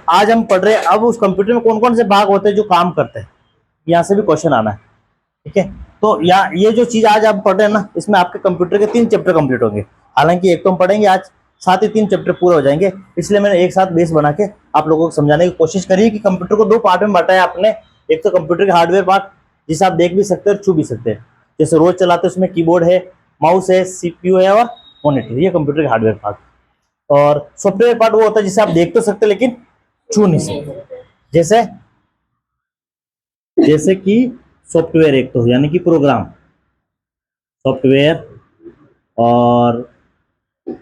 आज हम पढ़ रहे हैं अब उस कंप्यूटर में कौन कौन से भाग होते हैं जो काम करते हैं, यहाँ से भी क्वेश्चन आना है। ठीक है, तो यहाँ ये जो चीज आज आप पढ़ रहे हैं ना, इसमें आपके कंप्यूटर के 3 चैप्टर कंप्लीट होंगे। हालांकि एक तो हम पढ़ेंगे आज, साथ ही 3 चैप्टर पूरे हो जाएंगे। इसलिए मैंने एक साथ बेस बना के आप लोगों को समझाने की कोशिश करी है कि कंप्यूटर को 2 पार्ट में बांटा है आपने। एक तो कंप्यूटर के हार्डवेयर पार्ट, जिसे आप देख भी सकते हैं और छू भी सकते हैं, जैसे रोज चलाते हैं, उसमें कीबोर्ड है, माउस है, सीपीयू है और मॉनिटर, ये कंप्यूटर के हार्डवेयर पार्ट। और सॉफ्टवेयर पार्ट वो होता है जिसे आप देख तो सकते लेकिन छू नहीं सकते, जैसे जैसे कि सॉफ्टवेयर एक तो यानी कि प्रोग्राम सॉफ्टवेयर, और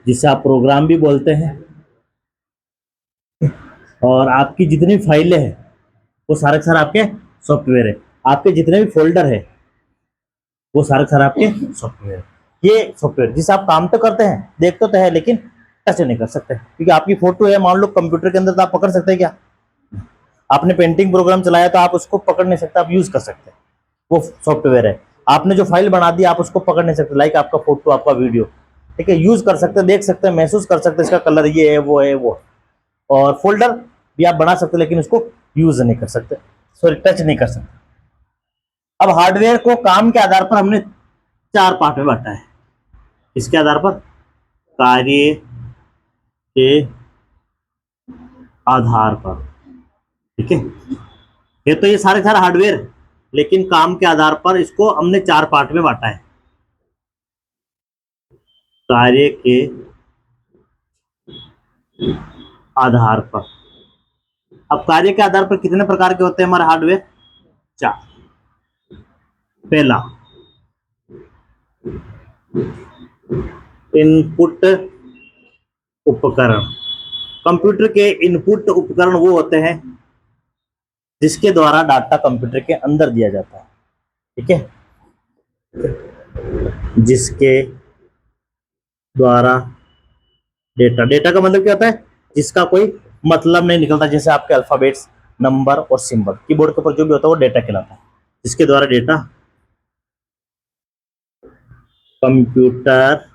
जिसे आप प्रोग्राम भी बोलते हैं, और आपकी जितनी फाइलें हैं वो सारे के सारे आपके सॉफ्टवेयर है। आपके जितने भी फोल्डर है वो सारे के सारे आपके सॉफ्टवेयर। ये सॉफ्टवेयर जिसे आप काम तो करते हैं, देखते तो है लेकिन टच नहीं कर सकते, क्योंकि आपकी फोटो है मान लो कंप्यूटर के अंदर, तो आप पकड़ सकते हैं क्या? आपने पेंटिंग प्रोग्राम चलाया तो आप उसको पकड़ नहीं सकते, आप यूज कर सकते हैं, वो सॉफ्टवेयर है। आपने जो फाइल बना दी आप उसको पकड़ नहीं सकते, लाइक आपका फोटो, आपका वीडियो, ठीक है, यूज कर सकते हैं, देख सकते हैं, महसूस कर सकते हैं, इसका कलर ये है, वो है, वो। और फोल्डर भी आप बना सकते हैं लेकिन उसको यूज नहीं कर सकते, सॉरी टच नहीं कर सकते। अब हार्डवेयर को काम के आधार पर हमने 4 पार्ट में बांटा है। इसके आधार पर, कार्य के आधार पर, ठीक है, ये तो ये सारे सारे हार्डवेयर, लेकिन काम के आधार पर इसको हमने 4 पार्ट में बांटा है। कार्य के आधार पर, अब कार्य के आधार पर कितने प्रकार के होते हैं हमारे हार्डवेयर? 4। पहला, इनपुट उपकरण। कंप्यूटर के इनपुट उपकरण वो होते हैं जिसके द्वारा डाटा कंप्यूटर के अंदर दिया जाता है, ठीक है, जिसके द्वारा डेटा का मतलब क्या होता है? जिसका कोई मतलब नहीं निकलता, जैसे आपके अल्फाबेट्स, नंबर और सिंबल, कीबोर्ड के ऊपर जो भी होता है वो डेटा कहलाता है, जिसके द्वारा डेटा कंप्यूटर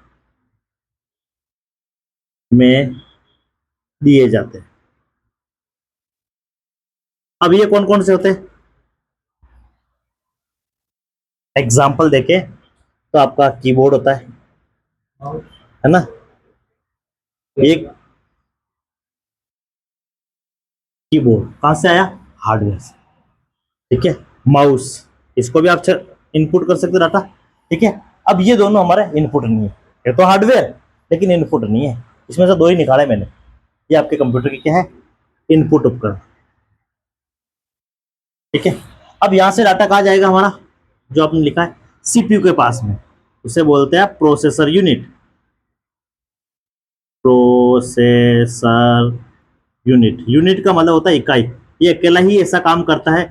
में दिए जाते हैं। अब ये कौन कौन से होते हैं? एग्जाम्पल देखे तो आपका कीबोर्ड होता है ना, एक कीबोर्ड कहां से आया? हार्डवेयर से, ठीक है। माउस, इसको भी आप इनपुट कर सकते डाटा, ठीक है। अब ये दोनों हमारे इनपुट नहीं है, ये तो हार्डवेयर लेकिन इनपुट नहीं है, इसमें से 2 ही निकाले मैंने। ये आपके कंप्यूटर की क्या है? इनपुट उपकरण, ठीक है। अब यहां से डाटा कहा जाएगा हमारा, जो आपने लिखा है सीपीयू के पास में, उसे बोलते हैं processor unit. Processor unit, unit का मतलब होता है इकाई। ये अकेला ही ऐसा काम करता है,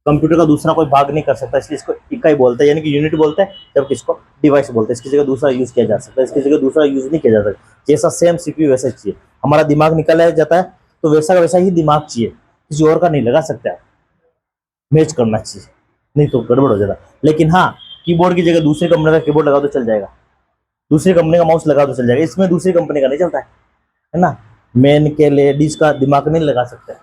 कंप्यूटर का दूसरा कोई भाग नहीं कर सकता, इसलिए इसको इकाई बोलते हैं, यानी कि यूनिट बोलते हैं, जबकि इसको डिवाइस बोलते हैं। इसकी जगह दूसरा यूज किया जा सकता है, इसकी जगह दूसरा यूज नहीं किया जा सकता। जैसा सेम सीपीयू वैसा चाहिए, हमारा दिमाग निकाला जाता है तो वैसा का वैसा ही दिमाग चाहिए, किसी और का नहीं लगा सकते आप, मैच करना चाहिए, नहीं तो गड़बड़ हो जाता। लेकिन हाँ, कीबोर्ड की जगह दूसरी कंपनी का कीबोर्ड लगा तो चल जाएगा, दूसरी कंपनी का माउस लगा तो चल जाएगा, इसमें दूसरी कंपनी का नहीं चलता है ना। मेन के लेडीज का दिमाग नहीं लगा सकते।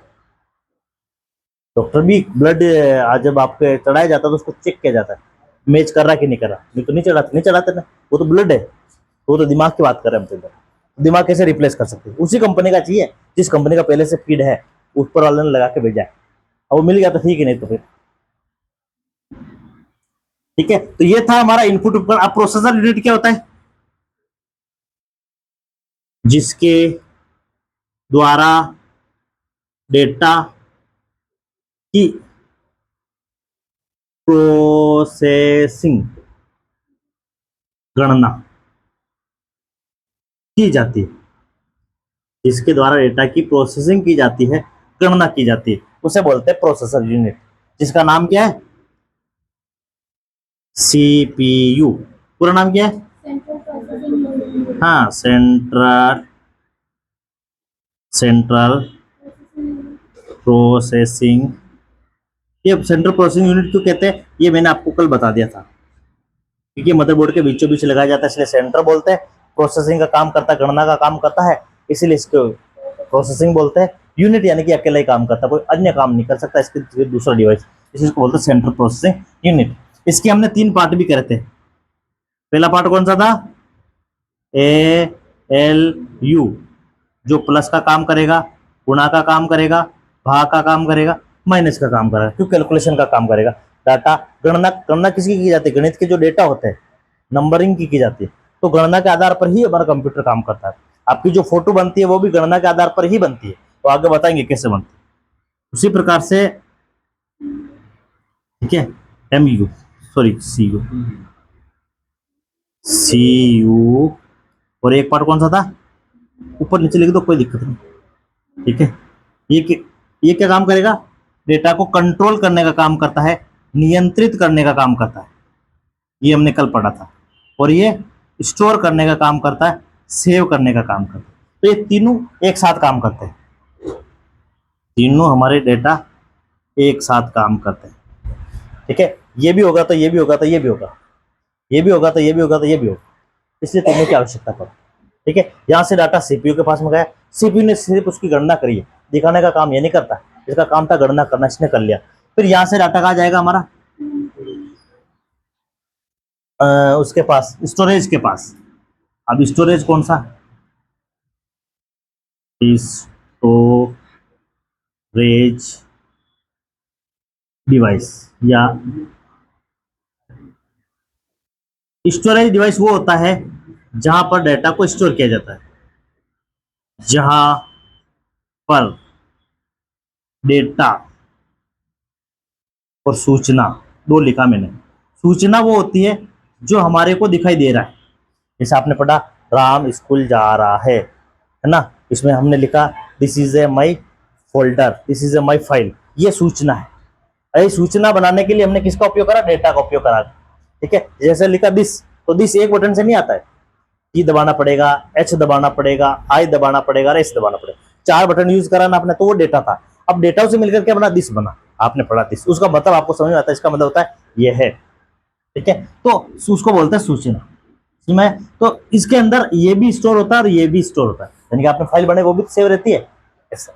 डॉक्टर भी ब्लड आज जब आपके चढ़ाया जाता है तो उसको चेक किया जाता है, मैच कर रहा कि नहीं कर रहा, नहीं तो नहीं चढ़ाते ना, वो तो ब्लड है, वो तो दिमाग की बात कर रहे हैं हम तो। दिमाग कैसे रिप्लेस कर सकते हैं? उसी कंपनी का चाहिए जिस कंपनी का पहले से फीड है, ऊपर वाले ने लगा के भेजा है, और वो मिल गया तो ठीक है, नहीं तो फिर ठीक है। तो ये था हमारा इनपुट उपकरण। अब प्रोसेसर यूनिट क्या होता है? जिसके द्वारा डेटा की प्रोसेसिंग, गणना की जाती है, जिसके द्वारा डेटा की प्रोसेसिंग की जाती है, गणना की जाती है, उसे बोलते हैं प्रोसेसर यूनिट, जिसका नाम क्या है? सीपीयू। पूरा नाम क्या है? हाँ, सेंट्रल प्रोसेसिंग। ये सेंट्रल प्रोसेसिंग यूनिट क्यों कहते हैं, ये मैंने आपको कल बता दिया था, क्योंकि मदरबोर्ड के बीचों बीच लगाया जाता है इसलिए सेंटर बोलते हैं। प्रोसेसिंग का काम करता है, गणना का काम करता है, इसीलिए इसको प्रोसेसिंग बोलते हैं। यूनिट यानी कि अकेला ही काम करता है, कोई अन्य काम नहीं कर सकता इसके जगह दूसरा डिवाइस, इसको बोलते हैं सेंट्रल प्रोसेसिंग यूनिट। इसके हमने 3 पार्ट भी करे थे। पहला पार्ट कौन सा था? ए एल यू, जो प्लस का काम करेगा, गुणा का काम करेगा, भाग का काम करेगा, माइनस का काम करेगा, क्यों कैलकुलेशन का काम करेगा। डाटा गणना गणना किसकी की जाती है? गणित के जो डेटा होते हैं नंबरिंग की जाती है, तो गणना के आधार पर ही हमारा कंप्यूटर काम करता है। आपकी जो फोटो बनती है वो भी गणना के आधार पर ही बनती है, तो आगे बताएंगे कैसे बनती है। उसी प्रकार से ठीक है, M U sorry C U, C U, और एक पार्ट कौन सा था? ऊपर नीचे लिख दो कोई दिक्कत नहीं, ठीक है। ये क्या काम करेगा? डेटा को कंट्रोल करने का काम करता है, नियंत्रित करने का काम करता है, ये हमने कल पढ़ा था। और ये स्टोर करने का काम करता है, सेव करने का काम करता है। तो ये तीनों एक साथ काम करते हैं, तीनों हमारे डेटा एक साथ काम करते हैं, ठीक है। ये भी होगा तो ये भी होगा तो ये भी होगा, ये भी होगा तो ये भी होगा तो ये भी होगा, इसलिए तीनों की आवश्यकता पड़ती है, ठीक है। यहाँ से डाटा सीपीयू के पास में गया, सीपीयू ने सिर्फ उसकी गणना करी है, दिखाने का काम ये नहीं करता, इसका काम था गणना करना, इसने कर लिया। फिर यहाँ से डाटा कहाँ जाएगा हमारा? उसके पास, स्टोरेज के पास। अब स्टोरेज कौन सा? स्टोरेज डिवाइस, या स्टोरेज डिवाइस वो होता है जहां पर डेटा को स्टोर किया जाता है, जहां पर डेटा और सूचना, दो लिखा मैंने। सूचना वो होती है जो हमारे को दिखाई दे रहा है, जैसे आपने पढ़ा राम स्कूल जा रहा है ना, इसमें हमने लिखा this is a my folder, this is a my file, ये सूचना है। अरे सूचना बनाने के लिए हमने किसका उपयोग करा? डेटा का उपयोग करा, ठीक है। जैसे लिखा दिस, तो दिस एक बटन से नहीं आता है, ई दबाना पड़ेगा, एच दबाना पड़ेगा, आई दबाना पड़ेगा और एस दबाना पड़ेगा, 4 बटन यूज करा ना आपने, तो वो डेटा था। अब डेटा से मिलकर के बना दिस बना, आपने पढ़ा दिस, उसका मतलब आपको समझ में आता है, इसका मतलब होता है ये है, ठीक है। तो उसको बोलते हैं सूचना में। तो इसके अंदर ये भी स्टोर होता है और ये भी स्टोर होता है, यानी कि आपने फाइल बने वो भी सेव रहती है ऐसा,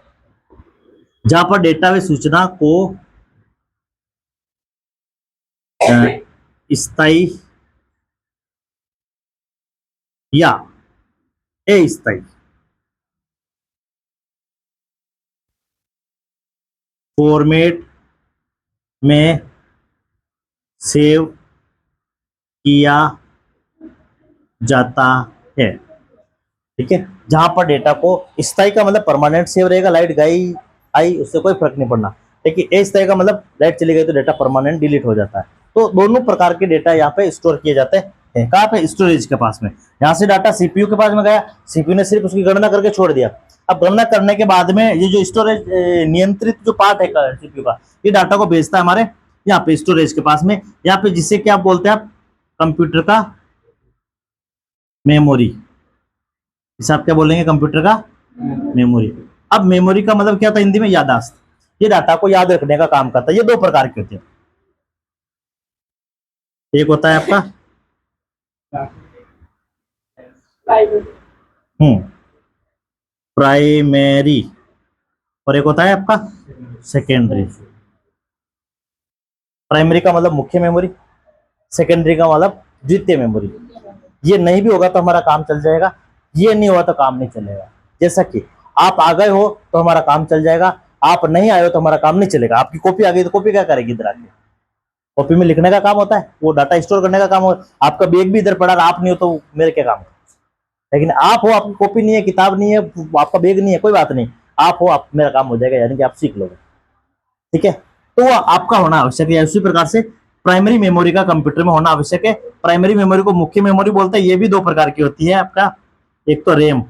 जहां पर डेटा व सूचना को स्थायी या अस्थायी फॉर्मेट में सेव किया जाता है, ठीक है। जहां पर डेटा को, स्थायी का मतलब परमानेंट सेव रहेगा, लाइट गई आई उससे कोई फर्क नहीं पड़ना, लेकिन अस्थायी का मतलब लाइट चली गई तो डेटा परमानेंट डिलीट हो जाता है। तो दोनों प्रकार के डेटा यहाँ पे स्टोर किए जाते हैं। कहाँ पे? स्टोरेज के पास में। यहाँ से डाटा सीपीयू के पास में गया, सीपीयू ने सिर्फ उसकी गणना करके छोड़ दिया। अब गणना करने के बाद में ये जो स्टोरेज नियंत्रित जो पार्ट है सीपीयू का, ये डाटा को भेजता है हमारे यहाँ पे स्टोरेज के पास में, यहाँ पे जिससे क्या बोलते हैं आप? कंप्यूटर का मेमोरी। इसे आप क्या बोलेंगे? कंप्यूटर का मेमोरी। अब मेमोरी का मतलब क्या था हिंदी में? याददाश्त। ये डाटा को याद रखने का काम करता है। ये दो प्रकार के होते हैं, एक होता है आपका प्राइमरी और एक होता है आपका सेकेंडरी। प्राइमरी का मतलब मुख्य मेमोरी, सेकेंडरी का मतलब द्वितीय मेमोरी। ये नहीं भी होगा तो हमारा काम चल जाएगा, ये नहीं हुआ तो काम नहीं चलेगा। जैसा कि आप आ गए हो तो हमारा काम चल जाएगा, आप नहीं आए हो तो हमारा काम नहीं चलेगा। आपकी कॉपी आ गई तो कॉपी क्या करेगी? इधर आके कॉपी में लिखने का काम होता है, वो डाटा स्टोर करने का काम होता है। आपका बैग भी इधर पड़ा, आप नहीं हो तो मेरे क्या काम? लेकिन आप हो, आपकी कॉपी नहीं है, किताब नहीं है, आपका बैग नहीं है, कोई बात नहीं, आप हो, आप मेरा काम हो जाएगा, यानी कि आप सीख लोगे, ठीक है। तो वो आपका होना आवश्यक है। उसी प्रकार से प्राइमरी मेमोरी का कंप्यूटर में होना आवश्यक है। प्राइमरी मेमोरी को मुख्य मेमोरी बोलते हैं। ये भी दो प्रकार की होती है आपका, एक तो रैम,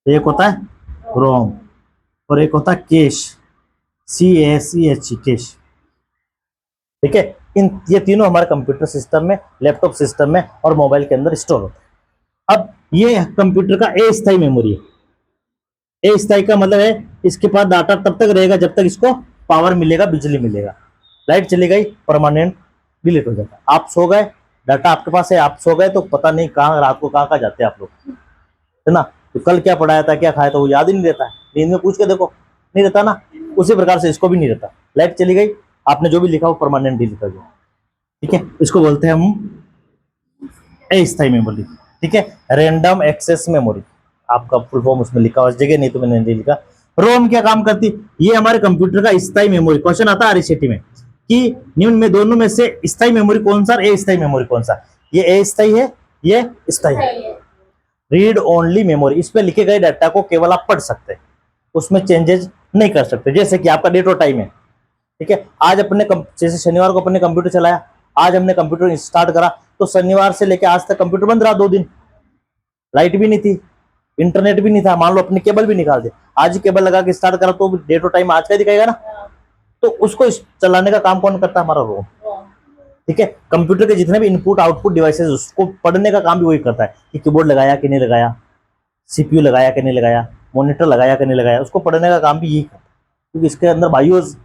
एक होता है रोम, और एक होता है कैश, CACH, कैश, ठीक है। ये तीनों हमारे कंप्यूटर सिस्टम में, लैपटॉप सिस्टम में और मोबाइल के अंदर स्टोर होते हैं। अब ये कंप्यूटर का अस्थायी मेमोरी है। अस्थायी का मतलब है इसके पास डाटा तब तक रहेगा जब तक इसको पावर मिलेगा, बिजली मिलेगा। लाइट चली गई, परमानेंट डिलीट हो जाता है। आप सो गए, डाटा आपके पास है, आप सो गए तो पता नहीं कहाँ रात को कहाँ जाते हैं आप लोग, है ना। तो कल क्या पढ़ाया था, क्या खाया था, वो याद ही नहीं रहता है, नींद में पूछ के देखो, नहीं रहता ना। उसी प्रकार से इसको भी नहीं रहता। लाइट चली गई, आपने जो भी लिखा वो परमानेंट ही लिखा गया। ठीक है, इसको बोलते हैं हम अस्थायी मेमोरी। ठीक है, रैंडम एक्सेस मेमोरी, आपका फुल फॉर्म उसमें लिखा हुआ इस जगह, नहीं तो मैंने नहीं लिखा। रोम क्या काम करती, ये हमारे कंप्यूटर का स्थायी मेमोरी। क्वेश्चन आता है आरसीटी में कि निम्न में दोनों में से स्थायी मेमोरी कौन सा, अस्थायी मेमोरी कौन सा। ये अस्थायी है, ये स्थायी है। रीड ओनली मेमोरी, इस पे लिखे गए डाटा को केवल आप पढ़ सकते हैं, उसमें चेंजेस नहीं कर सकते। जैसे कि आपका डेट और टाइम है, ठीक है, आज अपने जैसे शनिवार को अपने कंप्यूटर चलाया, आज हमने कंप्यूटर स्टार्ट करा, तो शनिवार से लेकर आज तक कंप्यूटर बंद रहा 2 दिन, लाइट भी नहीं थी, इंटरनेट भी नहीं था, मान लो अपने केबल भी निकाल दे, आज ही केबल लगा के स्टार्ट करा तो डेट और टाइम आज का दिखाएगा ना। तो उसको चलाने का काम कौन करता है, हमारा रोम। ठीक है, कंप्यूटर के जितने भी इनपुट आउटपुट डिवाइसेस, उसको पढ़ने का काम भी वही करता है कि कीबोर्ड लगाया कि नहीं लगाया, सीपीयू लगाया कि नहीं लगाया, मॉनिटर लगाया कि नहीं लगाया, उसको पढ़ने का काम भी यही करता है। क्योंकि इसके अंदर बायोस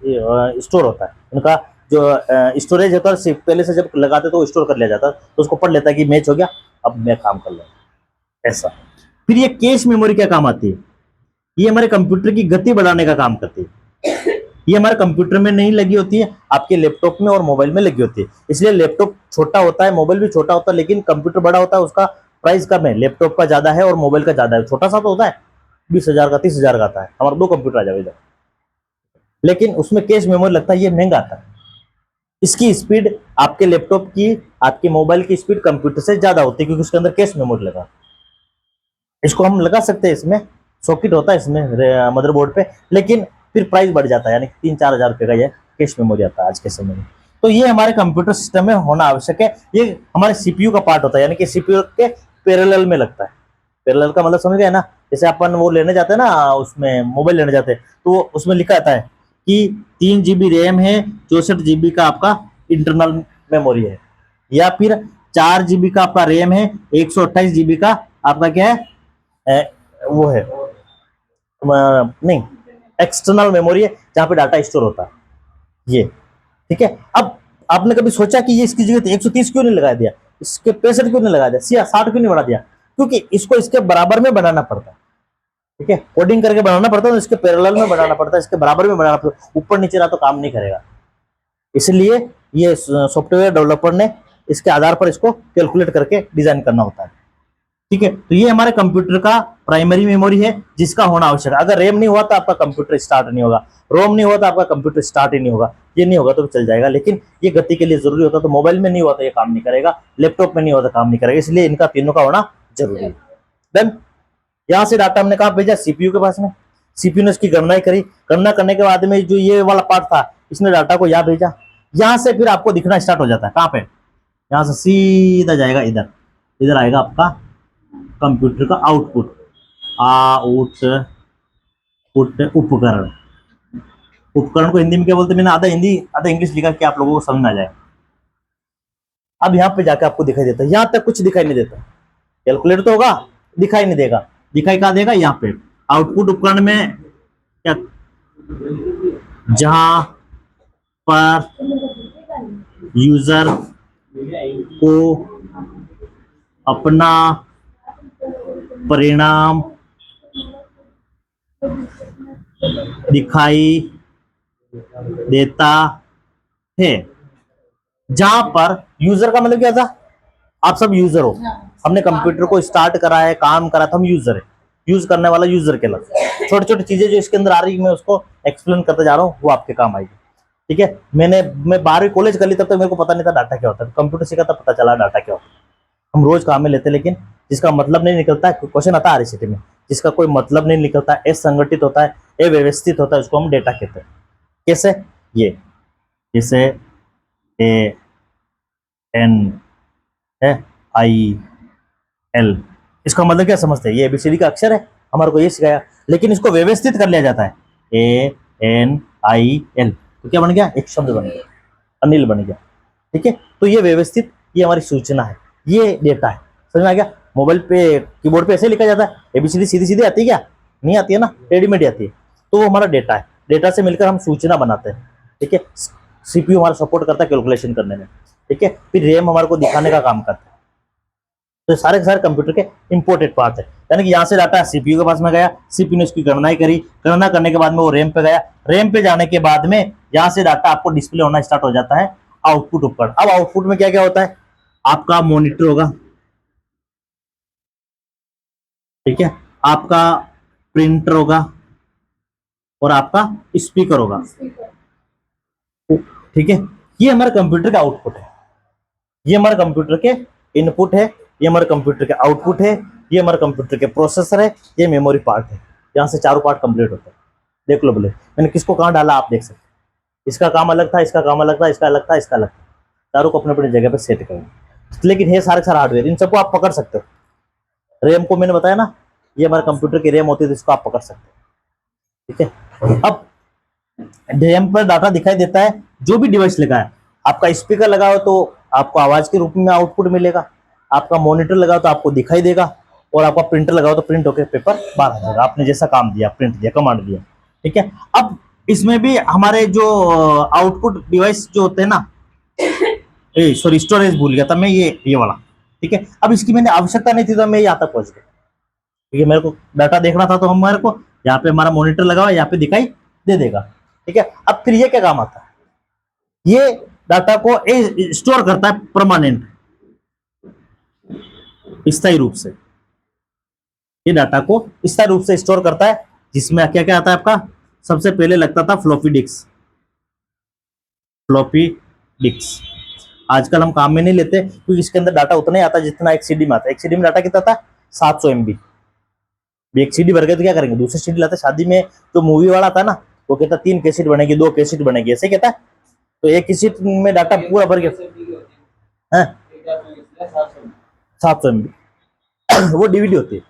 स्टोर होता है, उनका जो स्टोरेज होता है पहले से जब लगाते तो स्टोर कर लिया जाता है, तो उसको पढ़ लेता है कि मैच हो गया, अब मैं काम कर लूँ, ऐसा। फिर ये कैश मेमोरी क्या काम आती है, ये हमारे कंप्यूटर की गति बढ़ाने का काम करती है। ये हमारे कंप्यूटर में नहीं लगी होती है, आपके लैपटॉप में और मोबाइल में लगी होती है। इसलिए लैपटॉप छोटा होता है, मोबाइल भी छोटा होता है, लेकिन कंप्यूटर बड़ा होता है, उसका प्राइस कम है, लैपटॉप का ज्यादा है और मोबाइल का ज्यादा है। छोटा सा तो होता है 20,000 का, 30,000 का आता है, हमारा 2 कंप्यूटर आ जाए इधर, लेकिन उसमें कैश मेमोरी लगता है, ये महंगा आता है। इसकी स्पीड आपके लैपटॉप की, आपके मोबाइल की स्पीड कंप्यूटर से ज्यादा होती है, क्योंकि उसके अंदर कैश मेमोरी लगा। इसको हम लगा सकते हैं, इसमें सॉकेट होता है इसमें मदरबोर्ड पे, लेकिन फिर प्राइस बढ़ जाता है, यानी 3-4 हज़ार रुपए का ये कैश मेमोरी आता है आज के समय में। तो ये हमारे कंप्यूटर सिस्टम में होना आवश्यक है। ये हमारे सीपीयू का पार्ट होता है, यानी कि सीपीयू के पैरेलल में लगता है। पैरेलल का मतलब समझ गए ना, जैसे अपन वो लेने जाते हैं ना, उसमें मोबाइल लेने जाते हैं, तो उसमें लिखा आता है कि 3 GB रैम है, 64 GB का आपका इंटरनल मेमोरी है, या फिर 4 GB का आपका रैम है, 128 GB का आपका क्या है, वो है नहीं, एक्सटर्नल मेमोरी है, जहां पे डाटा स्टोर होता है ये। ठीक है, अब आपने कभी सोचा कि ये इसकी जगह 130 क्यों नहीं लगा दिया, इसके 65 क्यों नहीं लगा दिया, 60 क्यों नहीं बढ़ा दिया, क्योंकि इसको इसके बराबर में बनाना पड़ता है। ठीक है, कोडिंग करके बनाना पड़ता है, तो इसके पैरेलल में बनाना पड़ता है, इसके बराबर में बनाना पड़ता है, ऊपर नीचे रहा तो काम नहीं करेगा। इसलिए ये सॉफ्टवेयर डेवलपर ने इसके आधार पर इसको कैलकुलेट करके डिजाइन करना होता है। ठीक है, तो ये हमारे कंप्यूटर का प्राइमरी मेमोरी है, जिसका होना आवश्यक है। अगर रैम नहीं हुआ तो आपका कंप्यूटर स्टार्ट नहीं होगा, रोम नहीं हुआ तो आपका कंप्यूटर स्टार्ट ही नहीं होगा। ये नहीं होगा तो चल जाएगा, लेकिन ये गति के लिए जरूरी होता है, तो मोबाइल में नहीं हुआ तो ये काम नहीं करेगा, लैपटॉप में नहीं हुआ तो काम नहीं करेगा, इसलिए इनका तीनों का होना जरूरी है। देन यहाँ से डाटा हमने कहा भेजा, सीपीयू के पास में, सीपीयू ने इसकी गणना करी, गणना करने के बाद में जो ये वाला पार्ट था, इसने डाटा को यहाँ भेजा, यहाँ से फिर आपको दिखना स्टार्ट हो जाता है, कहाँ पे, यहाँ से सीधा जाएगा इधर, इधर आएगा आपका कंप्यूटर का आउटपुट, आउटपुट उपकरण। उपकरण को हिंदी में क्या बोलते हैं, मैंने आधा हिंदी आधा इंग्लिश लिखा कि आप लोगों को समझ में आ जाए। अब यहाँ पे जाके आपको दिखाई देता है, यहाँ तक कुछ दिखाई नहीं देता, कैलकुलेटर तो होगा, दिखाई नहीं देगा, दिखाई कहाँ देगा, यहाँ पे आउटपुट उपकरण में क्या, जहां पर यूजर को अपना परिणाम दिखाई देता है। जहां पर यूजर का मतलब क्या था, आप सब यूजर हो, हमने कंप्यूटर को स्टार्ट करा है, काम करा था, हम यूजर है, यूज करने वाला यूजर के लफ्ज। छोटी छोटी चीजें जो इसके अंदर आ रही है, मैं उसको एक्सप्लेन करते जा रहा हूँ, वो आपके काम आएगी। ठीक है, मैं 12वीं कॉलेज कर ली, तब तक मेरे को पता नहीं था डाटा क्या होता है, कंप्यूटर सीखा तब पता चला डाटा क्या होता है। हम रोज काम में लेते, लेकिन जिसका मतलब नहीं निकलता है, क्वेश्चन आता है आरसीटी में, जिसका कोई मतलब नहीं निकलता है, असंगठित होता है, अव्यवस्थित होता है, उसको हम डेटा कहते हैं। कैसे, ये जैसे ANIL, इसका मतलब क्या समझते हैं, ये ABCD का अक्षर है, हमारे को ये सिखाया, लेकिन इसको व्यवस्थित कर लिया जाता है, ANIL, तो क्या बन गया, एक शब्द बन गया, अनिल बन गया। ठीक है, तो ये व्यवस्थित, ये हमारी सूचना है, ये डेटा है। समझ में आ गया, मोबाइल पे कीबोर्ड पे ऐसे लिखा जाता है, ABCD सीधी सीधी आती है क्या, नहीं आती है ना, रेडीमेड आती है, तो वो हमारा डेटा है, डेटा से मिलकर हम सूचना बनाते हैं। ठीक है, सीपीयू हमारा सपोर्ट करता है कैलकुलेशन करने में। ठीक है, फिर रैम हमारे को दिखाने का काम करता है। तो सारे के सारे कंप्यूटर के इंपोर्टेंट पार्ट है। यानी कि यहाँ से डाटा सीपीयू के पास में गया, सीपीयू ने इसकी गणना करी, गणना करने के बाद में वो रैम पे गया, रैम पे जाने के बाद में यहाँ से डाटा आपको डिस्प्ले होना स्टार्ट हो जाता है आउटपुट उपकरण। अब आउटपुट में क्या क्या होता है, आपका मॉनिटर होगा, ठीक है, आपका प्रिंटर होगा और आपका स्पीकर होगा, ठीक है। ये हमारे कंप्यूटर का आउटपुट है, ये हमारे कंप्यूटर के इनपुट है, ये हमारे कंप्यूटर के आउटपुट है, ये हमारे कंप्यूटर के प्रोसेसर है, ये मेमोरी पार्ट है। यहाँ से चारों पार्ट कंप्लीट होता है। देख लो बोले मैंने किसको कहाँ डाला, आप देख सकते हैं। इसका काम अलग था, इसका काम अलग था, इसका अलग था, इसका अलग था, चारों को अपने अपनी जगह पे सेट करेंगे। लेकिन ये सारे सारा हार्डवेयर, इन सबको आप पकड़ सकते हो। रैम को मैंने बताया ना, ये हमारे कंप्यूटर की रैम होती है, तो इसको आप पकड़ सकते हो, ठीक है। अब रैम पर डाटा दिखाई देता है, जो भी डिवाइस लगा है, आपका स्पीकर लगा हो तो आपको आवाज के रूप में आउटपुट मिलेगा, आपका मॉनिटर लगा हो तो आपको दिखाई देगा, और आपका प्रिंटर लगा हो तो प्रिंट होकर पेपर बाहर आ जाएगा। आपने जैसा काम दिया, प्रिंट दिया, कमांड दिया, ठीक है। अब इसमें भी हमारे जो आउटपुट डिवाइस जो होते हैं ना, सॉरी स्टोरेज भूल गया था मैं, ये वाला, ठीक है। अब इसकी मैंने आवश्यकता नहीं थी तो मैं यहाँ तक पहुंच गया, ठीक है। मेरे को डाटा देखना था तो हमारे को यहाँ पे हमारा मॉनिटर लगा हुआ, यहाँ पे दिखाई दे देगा, ठीक है। अब फिर ये क्या काम आता है, ये डाटा को स्टोर करता है परमानेंट, स्थायी रूप से। ये डाटा को स्थायी रूप से स्टोर करता है, जिसमें क्या क्या आता है आपका, सबसे पहले लगता था फ्लॉपी डिस्क। फ्लॉपी डिस्क आजकल हम काम में नहीं लेते, क्योंकि इसके अंदर डाटा उतना ही आता है जितना एक सीडी में आता है। एक सीडी में डाटा कितना था, 700 MB। एक सीडी भर गए तो क्या करेंगे, दूसरी सीडी लाते। शादी में जो मूवी वाला था ना, वो कहता 3 कैसेट बनेगी, 2 कैसेट बनेगी, ऐसे कहता है। तो एक कैसेट में डाटा पूरा भर गया, 700 MB वो डीवीडी होती है,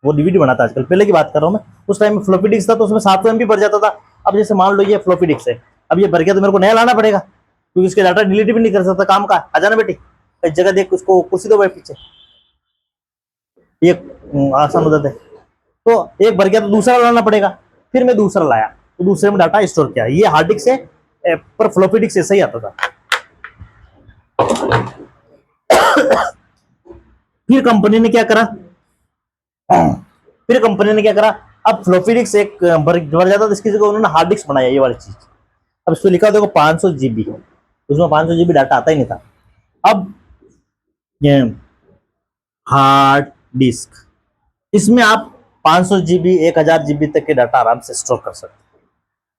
वो डीवीडी बनाता है आजकल। पहले की बात कर रहा हूँ मैं, उस टाइम में फ्लॉपी डिस्क था तो उसमें 700 MB भर जाता था। अब जैसे मान लो ये फ्लॉपी डिस्क है, अब ये भर गया तो मेरे को नया लाना पड़ेगा, क्योंकि इसके डाटा डिलीट भी नहीं कर सकता। काम का आ जाना बेटी, एक जगह देख, उसको कुर्सी दो भाई पीछे, ये आसान हो जाता है। तो एक भर गया तो दूसरा लाना पड़ेगा, फिर मैं दूसरा लाया तो दूसरे में डाटा स्टोर किया। ये हार्ड डिस्क है, पर फ्लॉपी डिस्क ऐसा ही आता था। फिर कंपनी ने क्या करा, अब फ्लॉपी डिस्क एक भर जाता था, इसकी जगह उन्होंने हार्ड डिस्क बनाया, ये वाली चीज। अब इसको लिखा देखो 500 GB, उसमें 500 GB डाटा आता ही नहीं था। अब ये हार्ड डिस्क, इसमें आप 500 GB 1000 GB तक के डाटा आराम से स्टोर कर सकते हैं,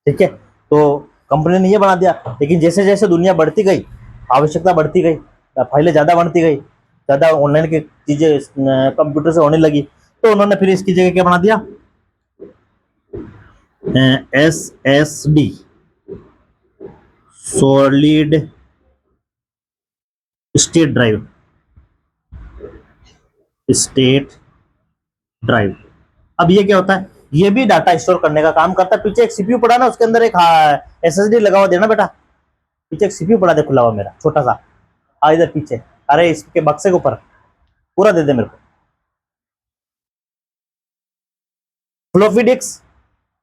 ठीक है। तो कंपनी ने ये बना दिया। लेकिन जैसे जैसे दुनिया बढ़ती गई, आवश्यकता बढ़ती गई, फाइलें ज्यादा बढ़ती गई, ज्यादा ऑनलाइन की चीजें कंप्यूटर से होने लगी, तो उन्होंने फिर इसकी जगह क्या बना दिया, SSD, सॉलिड स्टेट ड्राइव, अब ये क्या होता है, ये भी डाटा स्टोर करने का काम करता है। पीछे एक सीपीयू पड़ा ना, उसके अंदर एक SSD लगा हुआ, देना बेटा। पीछे एक सीपीयू पड़ा दे खुला हुआ मेरा, छोटा सा, इधर पीछे, अरे इसके बक्से के ऊपर पूरा दे दे मेरे को। फ्लॉपी डिस्क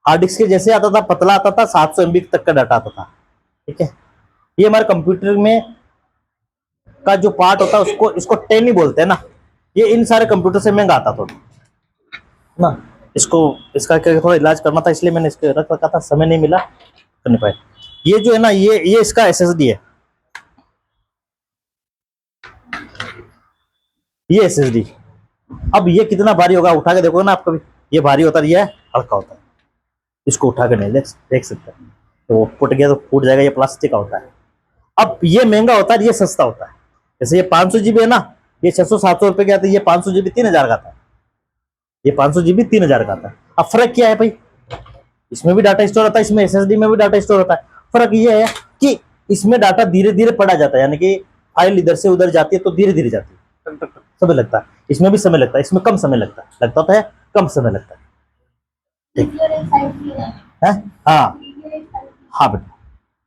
हार्ड डिस्क के जैसे आता था, पतला आता था, 700 MB तक का डाटा आता था, ठीक है। ये हमारे कंप्यूटर में का जो पार्ट होता है, उसको इसको टेनी बोलते हैं ना। ये इन सारे कंप्यूटर से महंगा आता थोड़ा ना, इसका थोड़ा इलाज करना था, इसलिए मैंने इसको रख रखा था, समय नहीं मिला, कर नहीं पाए। ये जो है ना, ये इसका SSD है, ये SSD। अब ये कितना भारी होगा, उठा के देखो ना आप कभी, ये भारी होता है, ये हल्का होता है, इसको उठा के नहीं देख सकते, तो फुट गया तो फूट जाएगा, ये प्लास्टिक का होता है। अब ये महंगा होता है, ये सस्ता होता है। जैसे ये 500 GB है ना, ये 600-700 रुपए का आता है, ये 500 GB 3000 का आता है, ये 500 GB 3000 का आता है। अब फर्क क्या है भाई, इसमें भी डाटा स्टोर होता है, इसमें SSD में भी डाटा स्टोर होता है। फर्क ये है कि इसमें डाटा धीरे धीरे पढ़ा जाता है, यानी कि फाइल इधर से उधर जाती है तो धीरे धीरे जाती है, समय लगता है। इसमें भी समय लगता है, इसमें कम समय लगता है, कम समय लगता है, ठीक है। हाँ बेटा,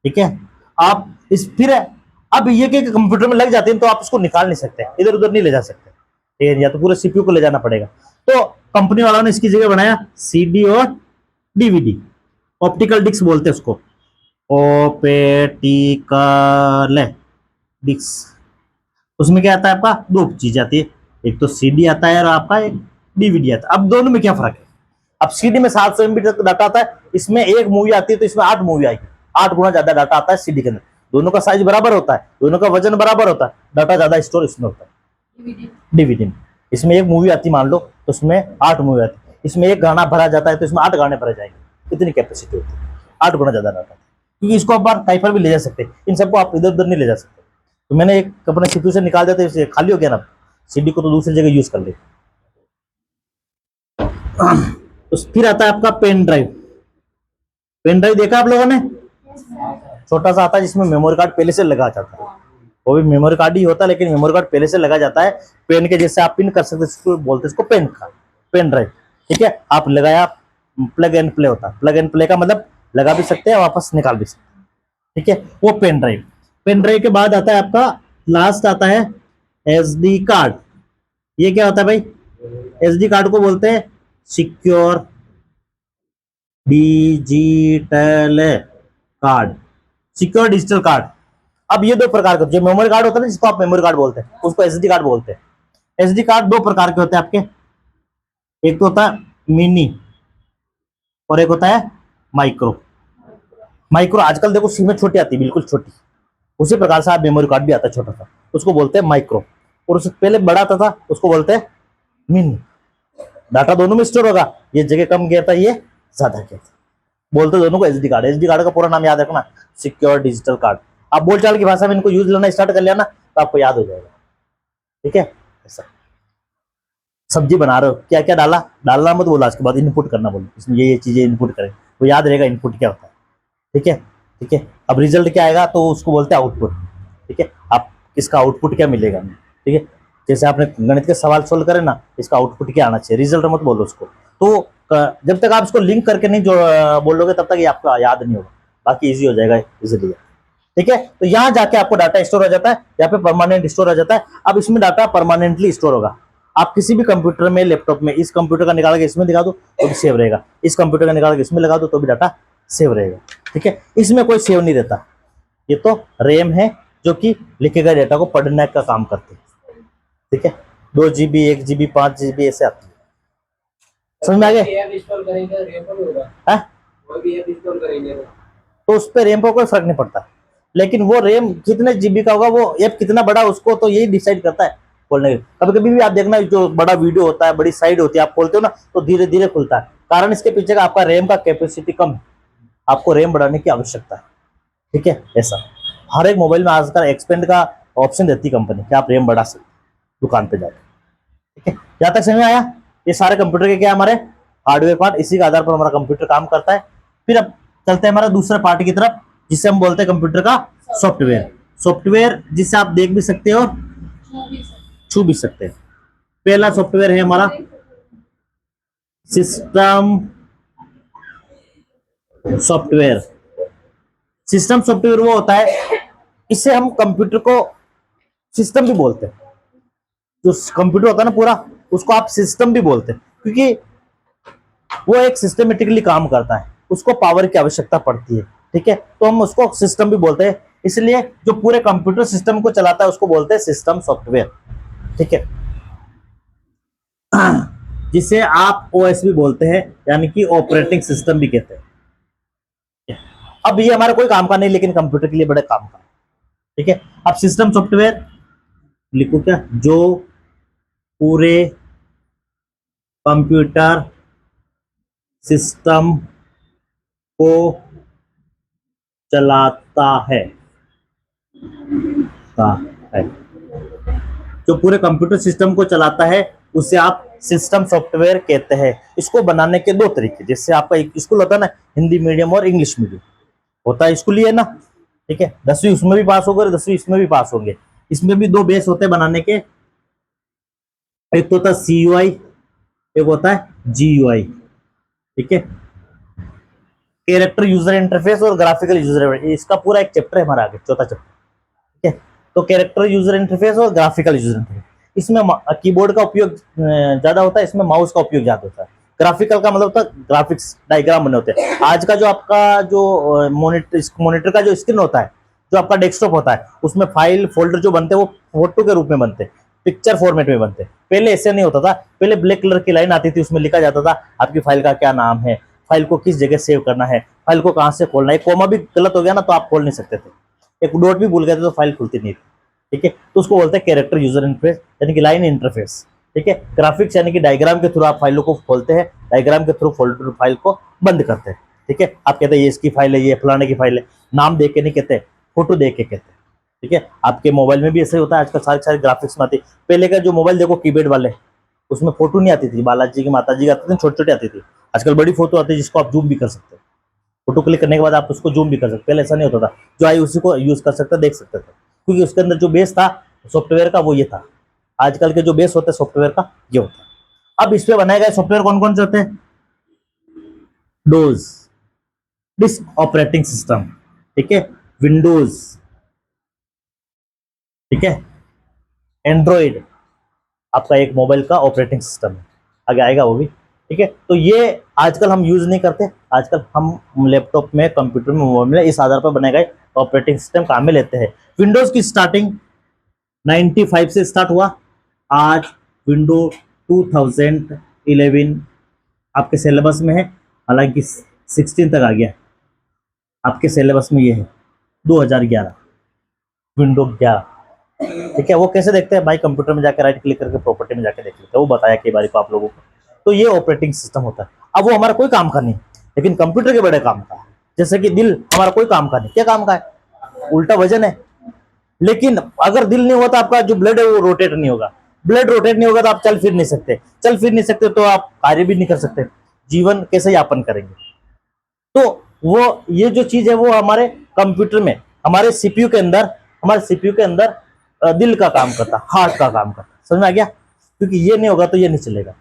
ठीक है। आप इस फिर अब ये कि कंप्यूटर में लग जाते हैं तो आप उसको निकाल नहीं सकते, इधर उधर नहीं ले जा सकते, ठीक है, या तो पूरे सीपीयू को ले जाना पड़ेगा। तो कंपनी वालों ने इसकी जगह बनाया CD और DVD, ऑप्टिकल डिस्क बोलते हैं उसको, ऑप्टिकल डिस्क। उसमें क्या आता है आपका, दो चीज आती है, एक तो CD आता है और आपका एक डीवीडी आता है। अब दोनों में क्या फर्क है? अब सीडी में 700 MB तक डाटा आता है, इसमें एक मूवी आती है तो इसमें 8 मूवी आएगी, 8 गुना ज्यादा डाटा आता है सीडी के अंदर। दोनों का साइज बराबर होता है, दोनों का वजन बराबर होता है, डाटा ज्यादा स्टोर इसमें होता है डीवीडी में। इसमें एक मूवी आती मान लो तो उसमें 8 मूवी आती, इसमें एक गाना भरा जाता है तो इसमें 8 गाने भरे जाएंगे, इतनी कैपेसिटी होती है, 8 गुना ज्यादा डाटा। क्योंकि इसको आप कहीं पर भी ले जा सकते, इन सबको आप इधर उधर नहीं ले जा सकते। तो मैंने एक अपने सीपीयू से निकाल देते, इसे खाली हो गया ना, सीडी को तो दूसरी जगह यूज कर ले। तो फिर आता है आपका पेन ड्राइव। पेन ड्राइव देखा आप लोगों ने? छोटा सा आता है जिसमें मेमोरी कार्ड पहले से लगा जाता है, वो भी मेमोरी कार्ड ही होता है लेकिन मेमोरी कार्ड पहले से लगा जाता है, पेन के जैसे आप पिन कर सकते, इसको बोलते हैं इसको पेन का, पेन ड्राइव। ठीक है, आप लगाया, प्लग एंड प्ले होता है, प्लग एंड प्ले का मतलब लगा भी सकते हैं वापस निकाल भी सकते हैं। ठीक है, वो पेन ड्राइव। पेन ड्राइव के बाद आता है आपका लास्ट आता है एसडी कार्ड। ये क्या होता है भाई? एसडी कार्ड को बोलते हैं secure digital card, secure digital card. अब ये दो प्रकार के, जो मेमोरी कार्ड होता है ना जिसको आप मेमोरी कार्ड बोलते हैं उसको एसडी कार्ड बोलते हैं। एसडी कार्ड दो प्रकार के होते हैं आपके, एक तो होता है मिनी और एक होता है माइक्रो। माइक्रो आजकल देखो सिम में छोटी आती है, बिल्कुल छोटी, उसी प्रकार से आप मेमोरी कार्ड भी आता है छोटा सा, उसको बोलते हैं माइक्रो। और उससे पहले बड़ा आता था उसको बोलते हैं मिनी। डाटा दोनों में स्टोर होगा, ये जगह कम गया था, ये ज्यादा गया था, बोलते दोनों को एसडी कार्ड। एसडी कार्ड का पूरा नाम याद रखना, सिक्योर डिजिटल कार्ड। आप बोलचाल की भाषा में इनको यूज लेना स्टार्ट कर लिया ना तो आपको याद हो जाएगा। ठीक है, ऐसा सब्जी बना रहे हो, क्या क्या डाला, डालना मत बोला, उसके बाद इनपुट करना बोलो, इसमें ये चीजें इनपुट करें, वो याद रहेगा इनपुट क्या होता है। ठीक है, ठीक है। अब रिजल्ट क्या आएगा तो उसको बोलते हैं आउटपुट। ठीक है, आप इसका आउटपुट क्या मिलेगा। ठीक है, जैसे आपने गणित के सवाल सोल्व करे ना, इसका आउटपुट क्या आना चाहिए, रिजल्ट मत बोलो उसको। तो जब तक आप इसको लिंक करके नहीं जो बोलोगे तब तक ये आपको याद नहीं होगा, बाकी इजी हो जाएगा इजीली। ठीक है, तो यहाँ जाके आपको डाटा स्टोर हो जाता है, यहाँ पे परमानेंट स्टोर हो जाता है। अब इसमें डाटा परमानेंटली स्टोर होगा। आप किसी भी कंप्यूटर में, लैपटॉप में, इस कंप्यूटर का निकाल के इसमें दिखा दो तो भी सेव रहेगा, इस कंप्यूटर का निकाल के इसमें लगा दो तो भी डाटा सेव रहेगा। ठीक है, इसमें कोई सेव नहीं रहता, ये तो रैम है जो कि लिखे गए डेटा को पढ़ने का काम करती है। ठीक है, 2 GB 1 GB 5 GB ऐसे आती है। समझ में आ गया? तो उस पर रैम पर कोई फर्क नहीं पड़ता, लेकिन वो रैम कितने जीबी का होगा, वो ऐप कितना बड़ा उसको तो यही डिसाइड करता है खोलने के। कभी कभी भी आप देखना जो बड़ा वीडियो होता है, बड़ी साइड होती है, आप खोलते हो ना तो धीरे धीरे खुलता है, कारण इसके पीछे का आपका रैम का कैपेसिटी कम है, आपको रैम बढ़ाने की आवश्यकता है। ठीक है, ऐसा हर एक मोबाइल में आजकल एक्सपेंड का ऑप्शन देती है कंपनी कि आप रैम बढ़ा सकते दुकान पे जाकर। ठीक है, यहाँ तक समझ में आया? ये सारे कंप्यूटर के क्या हमारे हार्डवेयर पार्ट, इसी के आधार पर हमारा कंप्यूटर काम करता है। फिर अब चलते हैं हमारा दूसरे पार्ट की तरफ, जिसे हम बोलते हैं कंप्यूटर का सॉफ्टवेयर। सॉफ्टवेयर जिसे आप देख भी सकते हो, छू भी सकते हैं। पहला सॉफ्टवेयर है हमारा सिस्टम सॉफ्टवेयर। सिस्टम सॉफ्टवेयर वो होता है, इससे हम कंप्यूटर को सिस्टम भी बोलते हैं, जो कंप्यूटर होता है ना पूरा, उसको आप सिस्टम भी बोलते हैं, क्योंकि वो एक सिस्टमेटिकली काम करता है, उसको पावर की आवश्यकता पड़ती है। ठीक है, तो हम उसको सिस्टम भी बोलते हैं, इसलिए जो पूरे कंप्यूटर सिस्टम को चलाता है उसको बोलते हैं सिस्टम सॉफ्टवेयर। ठीक है, जिसे आप ओएस भी बोलते हैं, यानी कि ऑपरेटिंग सिस्टम भी कहते हैं। अब ये हमारा कोई काम का नहीं, लेकिन कंप्यूटर के लिए बड़े काम का। ठीक है, अब सिस्टम सॉफ्टवेयर लिखो क्या, जो पूरे कंप्यूटर सिस्टम को चलाता है, जो पूरे कंप्यूटर सिस्टम को चलाता है उसे आप सिस्टम सॉफ्टवेयर कहते हैं। इसको बनाने के दो तरीके, जैसे आपका एक स्कूल होता है ना, हिंदी मीडियम और इंग्लिश मीडियम होता है, स्कूल ही है ना। ठीक है, 10वीं उसमें भी पास होंगे, 10वीं इसमें भी पास होंगे। इसमें भी दो बेस होते हैं बनाने के, एक तो होता है CUI, एक होता है GUI। ठीक है, कैरेक्टर यूजर इंटरफेस और ग्राफिकल यूजर इंटरफेस, इसका पूरा एक चैप्टर है हमारा आगे, चौथा चैप्टर। ठीक है, तो कैरेक्टर यूजर इंटरफेस और ग्राफिकल यूजर इंटरफेस, इसमें कीबोर्ड का उपयोग ज्यादा होता है, इसमें माउस का उपयोग ज्यादा होता है। ग्राफिकल का मतलब होता है ग्राफिक्स डायग्राम बने होते हैं। आज का जो आपका जो मॉनिटर का जो स्क्रीन होता है, जो आपका डेस्कटॉप होता है, उसमें फाइल फोल्डर जो बनते हैं वो फोटो के रूप में बनते हैं, पिक्चर फॉर्मेट में बनते हैं। पहले ऐसे नहीं होता था, पहले ब्लैक कलर की लाइन आती थी, उसमें लिखा जाता था आपकी फाइल का क्या नाम है, फाइल को किस जगह सेव करना है, फाइल को कहाँ से खोलना है। कोमा भी गलत हो गया ना तो आप खोल नहीं सकते थे, एक डॉट भी भूल गए थे तो फाइल खुलती नहीं थी। ठीक है, तो उसको बोलते हैं कैरेक्टर यूजर इंटरफेस, यानी कि लाइन इंटरफेस। ठीक है, ग्राफिक्स यानी कि डायग्राम के थ्रू आप फाइलों को खोलते हैं, डायग्राम के थ्रू फोल्डर फाइल को बंद करते हैं। ठीक है, आप कहते हैं ये इसकी फाइल है, ये फलाने की फाइल है, नाम देख के नहीं कहते, फोटो देख के कहते हैं। ठीक है, आपके मोबाइल में भी ऐसे होता है, आजकल सारे सारे ग्राफिक्स में आती है। पहले का जो मोबाइल देखो कीपैड वाले, उसमें फोटो नहीं आती थी, बालाजी की माता जी की आती थी, छोटी छोटी आती थी। आजकल बड़ी फोटो आती है जिसको आप जूम भी कर सकते हैं, फोटो क्लिक करने के बाद आप उसको जूम भी कर सकते। पहले ऐसा नहीं होता था, जो आई उसी को यूज कर सकता, देख सकते थे, क्योंकि उसके अंदर जो बेस था सॉफ्टवेयर का वो ये था। आजकल के जो बेस होते हैं सॉफ्टवेयर का ये होता है। अब इस पे बनाए गए सॉफ्टवेयर कौन कौन से होते हैं? Dose, disk operating system. ठीक है, विंडोज। ठीक है, एंड्रॉइड आपका एक मोबाइल का ऑपरेटिंग सिस्टम है, आगे आएगा वो भी। ठीक है, तो ये आजकल हम यूज नहीं करते, आजकल हम लैपटॉप में, कंप्यूटर में, मोबाइल में इस आधार पर बनाए गए ऑपरेटिंग सिस्टम काम में लेते हैं। विंडोज की स्टार्टिंग 95 से स्टार्ट हुआ, आज विंडो 2011 आपके सिलेबस में है, हालांकि 16 तक आ गया, आपके सिलेबस में ये है 2011 विंडो 11। ठीक है, वो कैसे देखते हैं भाई? कंप्यूटर में जाकर राइट क्लिक करके प्रॉपर्टी में जाके देख लेते हैं, वो बताया कई बार को आप लोगों को। तो ये ऑपरेटिंग सिस्टम होता है। अब वो हमारा कोई काम का नहीं, लेकिन कंप्यूटर के बड़े काम का है। जैसे कि दिल हमारा कोई काम का नहीं, क्या काम का है? उल्टा वजन है। लेकिन अगर दिल नहीं हुआ तो आपका जो ब्लड है वो रोटेट नहीं होगा, ब्लड रोटेट नहीं होगा तो आप चल फिर नहीं सकते, चल फिर नहीं सकते तो आप कार्य भी नहीं कर सकते, जीवन कैसे यापन करेंगे? तो वो ये जो चीज है वो हमारे कंप्यूटर में, हमारे सीपीयू के अंदर, हमारे सीपीयू के अंदर दिल का काम करता, हार्ट का काम करता। समझ में आ गया? क्योंकि ये नहीं होगा तो ये नहीं चलेगा।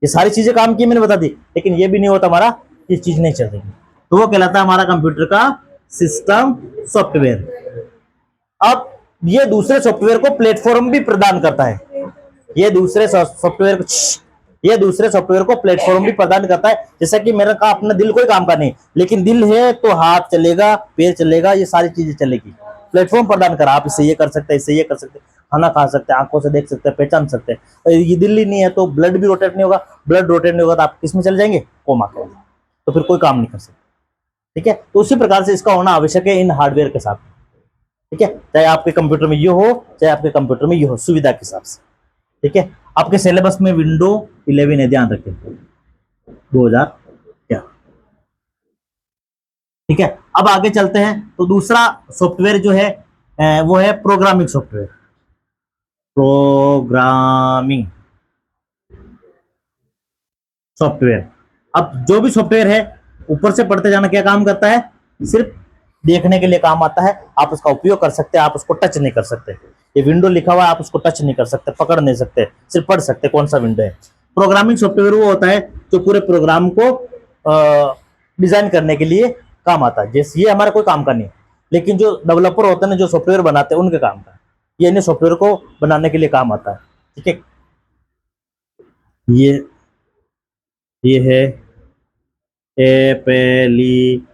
ये सारी चीजें काम की मैंने बता दी, लेकिन ये भी नहीं होता हमारा, ये चीज नहीं चलेगी। तो वो कहलाता है हमारा कंप्यूटर का सिस्टम सॉफ्टवेयर। अब ये दूसरे सॉफ्टवेयर को प्लेटफॉर्म भी प्रदान करता है, ये दूसरे सॉफ्टवेयर को, ये दूसरे सॉफ्टवेयर को प्लेटफॉर्म भी प्रदान करता है। जैसा कि मेरा कहा अपना दिल कोई काम का नहीं, लेकिन दिल है तो हाथ चलेगा, पैर चलेगा, ये सारी चीजें चलेगी। प्लेटफॉर्म प्रदान करा, आप इससे ये कर सकते हैं, इससे ये कर सकते हैं, खाना खा सकते हैं, आंखों से देख सकते हैं, पहचान सकते हैं। ये दिल ही नहीं है तो ब्लड भी रोटेट नहीं होगा, ब्लड रोटेट नहीं होगा तो आप किसमें चले जाएंगे? कोमा के, तो फिर कोई काम नहीं कर सकते। ठीक है, तो उसी प्रकार से इसका होना आवश्यक है इन हार्डवेयर के साथ। ठीक है, चाहे आपके कंप्यूटर में ये हो, चाहे आपके कंप्यूटर में ये हो, सुविधा के हिसाब से। ठीक है, आपके सिलेबस में विंडो 11 है, ध्यान रखें, 2000 क्या। ठीक है, अब आगे चलते हैं। तो दूसरा सॉफ्टवेयर जो है वो है प्रोग्रामिंग सॉफ्टवेयर। प्रोग्रामिंग सॉफ्टवेयर, अब जो भी सॉफ्टवेयर है ऊपर से पढ़ते जाना, क्या काम करता है? सिर्फ देखने के लिए काम आता है, आप उसका उपयोग कर सकते हैं, आप उसको टच नहीं कर सकते। ये विंडो लिखा हुआ है, आप उसको टच नहीं कर सकते, पकड़ नहीं सकते, सिर्फ पढ़ सकते कौन सा विंडो है। प्रोग्रामिंग सॉफ्टवेयर वो होता है जो पूरे प्रोग्राम को डिजाइन करने के लिए काम आता है। जैसे ये हमारा कोई काम का नहीं, लेकिन जो डेवलपर होते हैं ना, जो सॉफ्टवेयर बनाते हैं, उनके काम का ये इन सॉफ्टवेयर को बनाने के लिए काम आता है। ठीक है, ये है एप्लीकेशन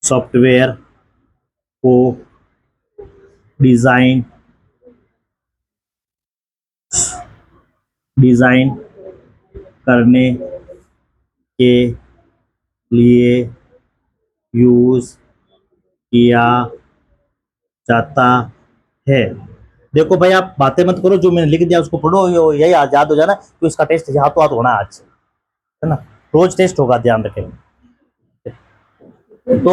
सॉफ्टवेयर को डिजाइन करने के लिए यूज किया जाता है। देखो भाई, आप बातें मत करो, जो मैंने लिख दिया उसको पढ़ो, यही याद हो जाना कि इसका टेस्ट यहाँ तो हाथ होना आज, है ना? रोज टेस्ट होगा, ध्यान रखें। तो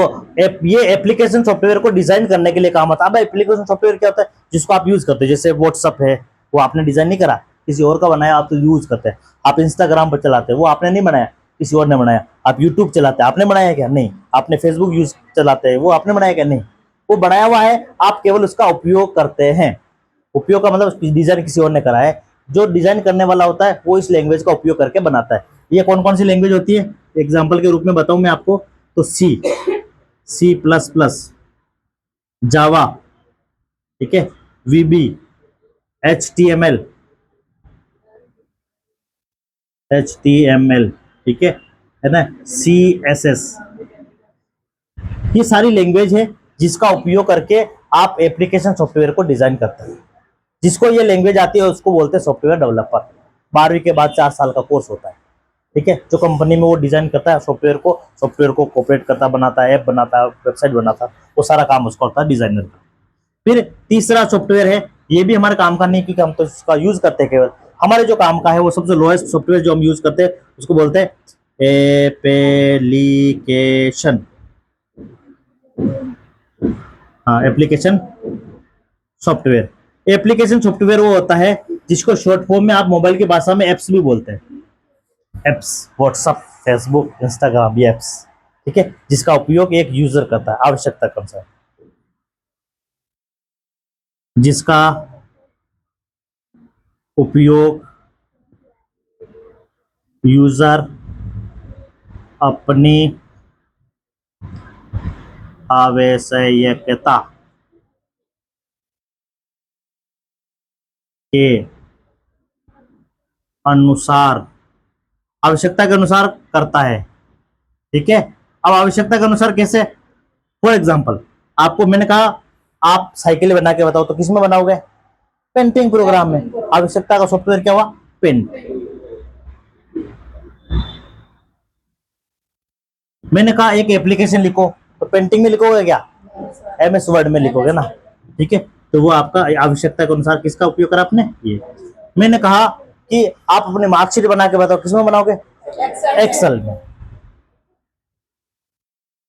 ये एप्लीकेशन सॉफ्टवेयर को डिजाइन करने के लिए काम आता है। अब एप्लीकेशन सॉफ्टवेयर क्या होता है? जिसको आप यूज करते हो, जैसे व्हाट्सअप है, वो आपने डिजाइन नहीं करा, किसी और का बनाया, आप तो यूज करते हैं। आप इंस्टाग्राम पर चलाते हैं, वो आपने नहीं बनाया, किसी और ने बनाया। आप यूट्यूब चलाते हैं, आपने बनाया क्या? नहीं। आपने फेसबुक यूज चलाते हैं, वो आपने बनाया क्या? नहीं। वो बनाया हुआ है, आप केवल उसका उपयोग करते हैं। उपयोग का मतलब डिजाइन किसी और ने करा है। जो डिजाइन करने वाला होता है वो इस लैंग्वेज का उपयोग करके बनाता है। ये कौन कौन सी लैंग्वेज होती है? एग्जाम्पल के रूप में बताऊं मैं आपको, तो C++, जावा, ठीक है, VB, HTML, ठीक है ना, CSS, ये सारी लैंग्वेज है जिसका उपयोग करके आप एप्लीकेशन सॉफ्टवेयर को डिजाइन करते हैं। जिसको ये लैंग्वेज आती है उसको बोलते हैं सॉफ्टवेयर डेवलपर। 12वीं के बाद 4 साल का कोर्स होता है, ठीक है। जो कंपनी में वो डिजाइन करता है सॉफ्टवेयर को कॉपरेट करता, बनाता है, ऐप बनाता है, वेबसाइट बनाता है, वो सारा काम उसका होता है डिजाइनर का। फिर तीसरा सॉफ्टवेयर है, ये भी हमारे काम का नहीं क्योंकि हम तो इसका यूज करते हैं केवल, हमारे जो काम का है वो सबसे लोएस्ट सॉफ्टवेयर जो हम यूज करते हैं उसको बोलते हैं एप्लीकेशन। हाँ, एप्लीकेशन सॉफ्टवेयर। एप्लीकेशन सॉफ्टवेयर वो होता है जिसको शॉर्ट फॉर्म में आप मोबाइल की भाषा में एप्स भी बोलते हैं। एप्स, व्हाट्सअप, फेसबुक, इंस्टाग्राम, ये एप्स, ठीक है, जिसका उपयोग एक यूजर करता है आवश्यकता के अनुसार, जिसका उपयोग यूजर अपनी आवश्यकता के अनुसार करता है, ठीक है। अब आवश्यकता के अनुसार कैसे? फॉर एग्जाम्पल, आपको मैंने कहा आप साइकिल बना के बताओ, तो किस में बनाओगे? पेंटिंग प्रोग्राम में। आवश्यकता का सॉफ्टवेयर क्या हुआ? पेंट। मैंने कहा एक एप्लीकेशन लिखो, तो पेंटिंग में लिखोगे क्या? MS वर्ड में लिखोगे ना, ठीक है। तो वो आपका आवश्यकता के अनुसार किसका उपयोग करा आपने? ये। मैंने कहा कि आप अपने मार्कशीट बना के बताओ, किसमें बनाओगे? एक्सेल में,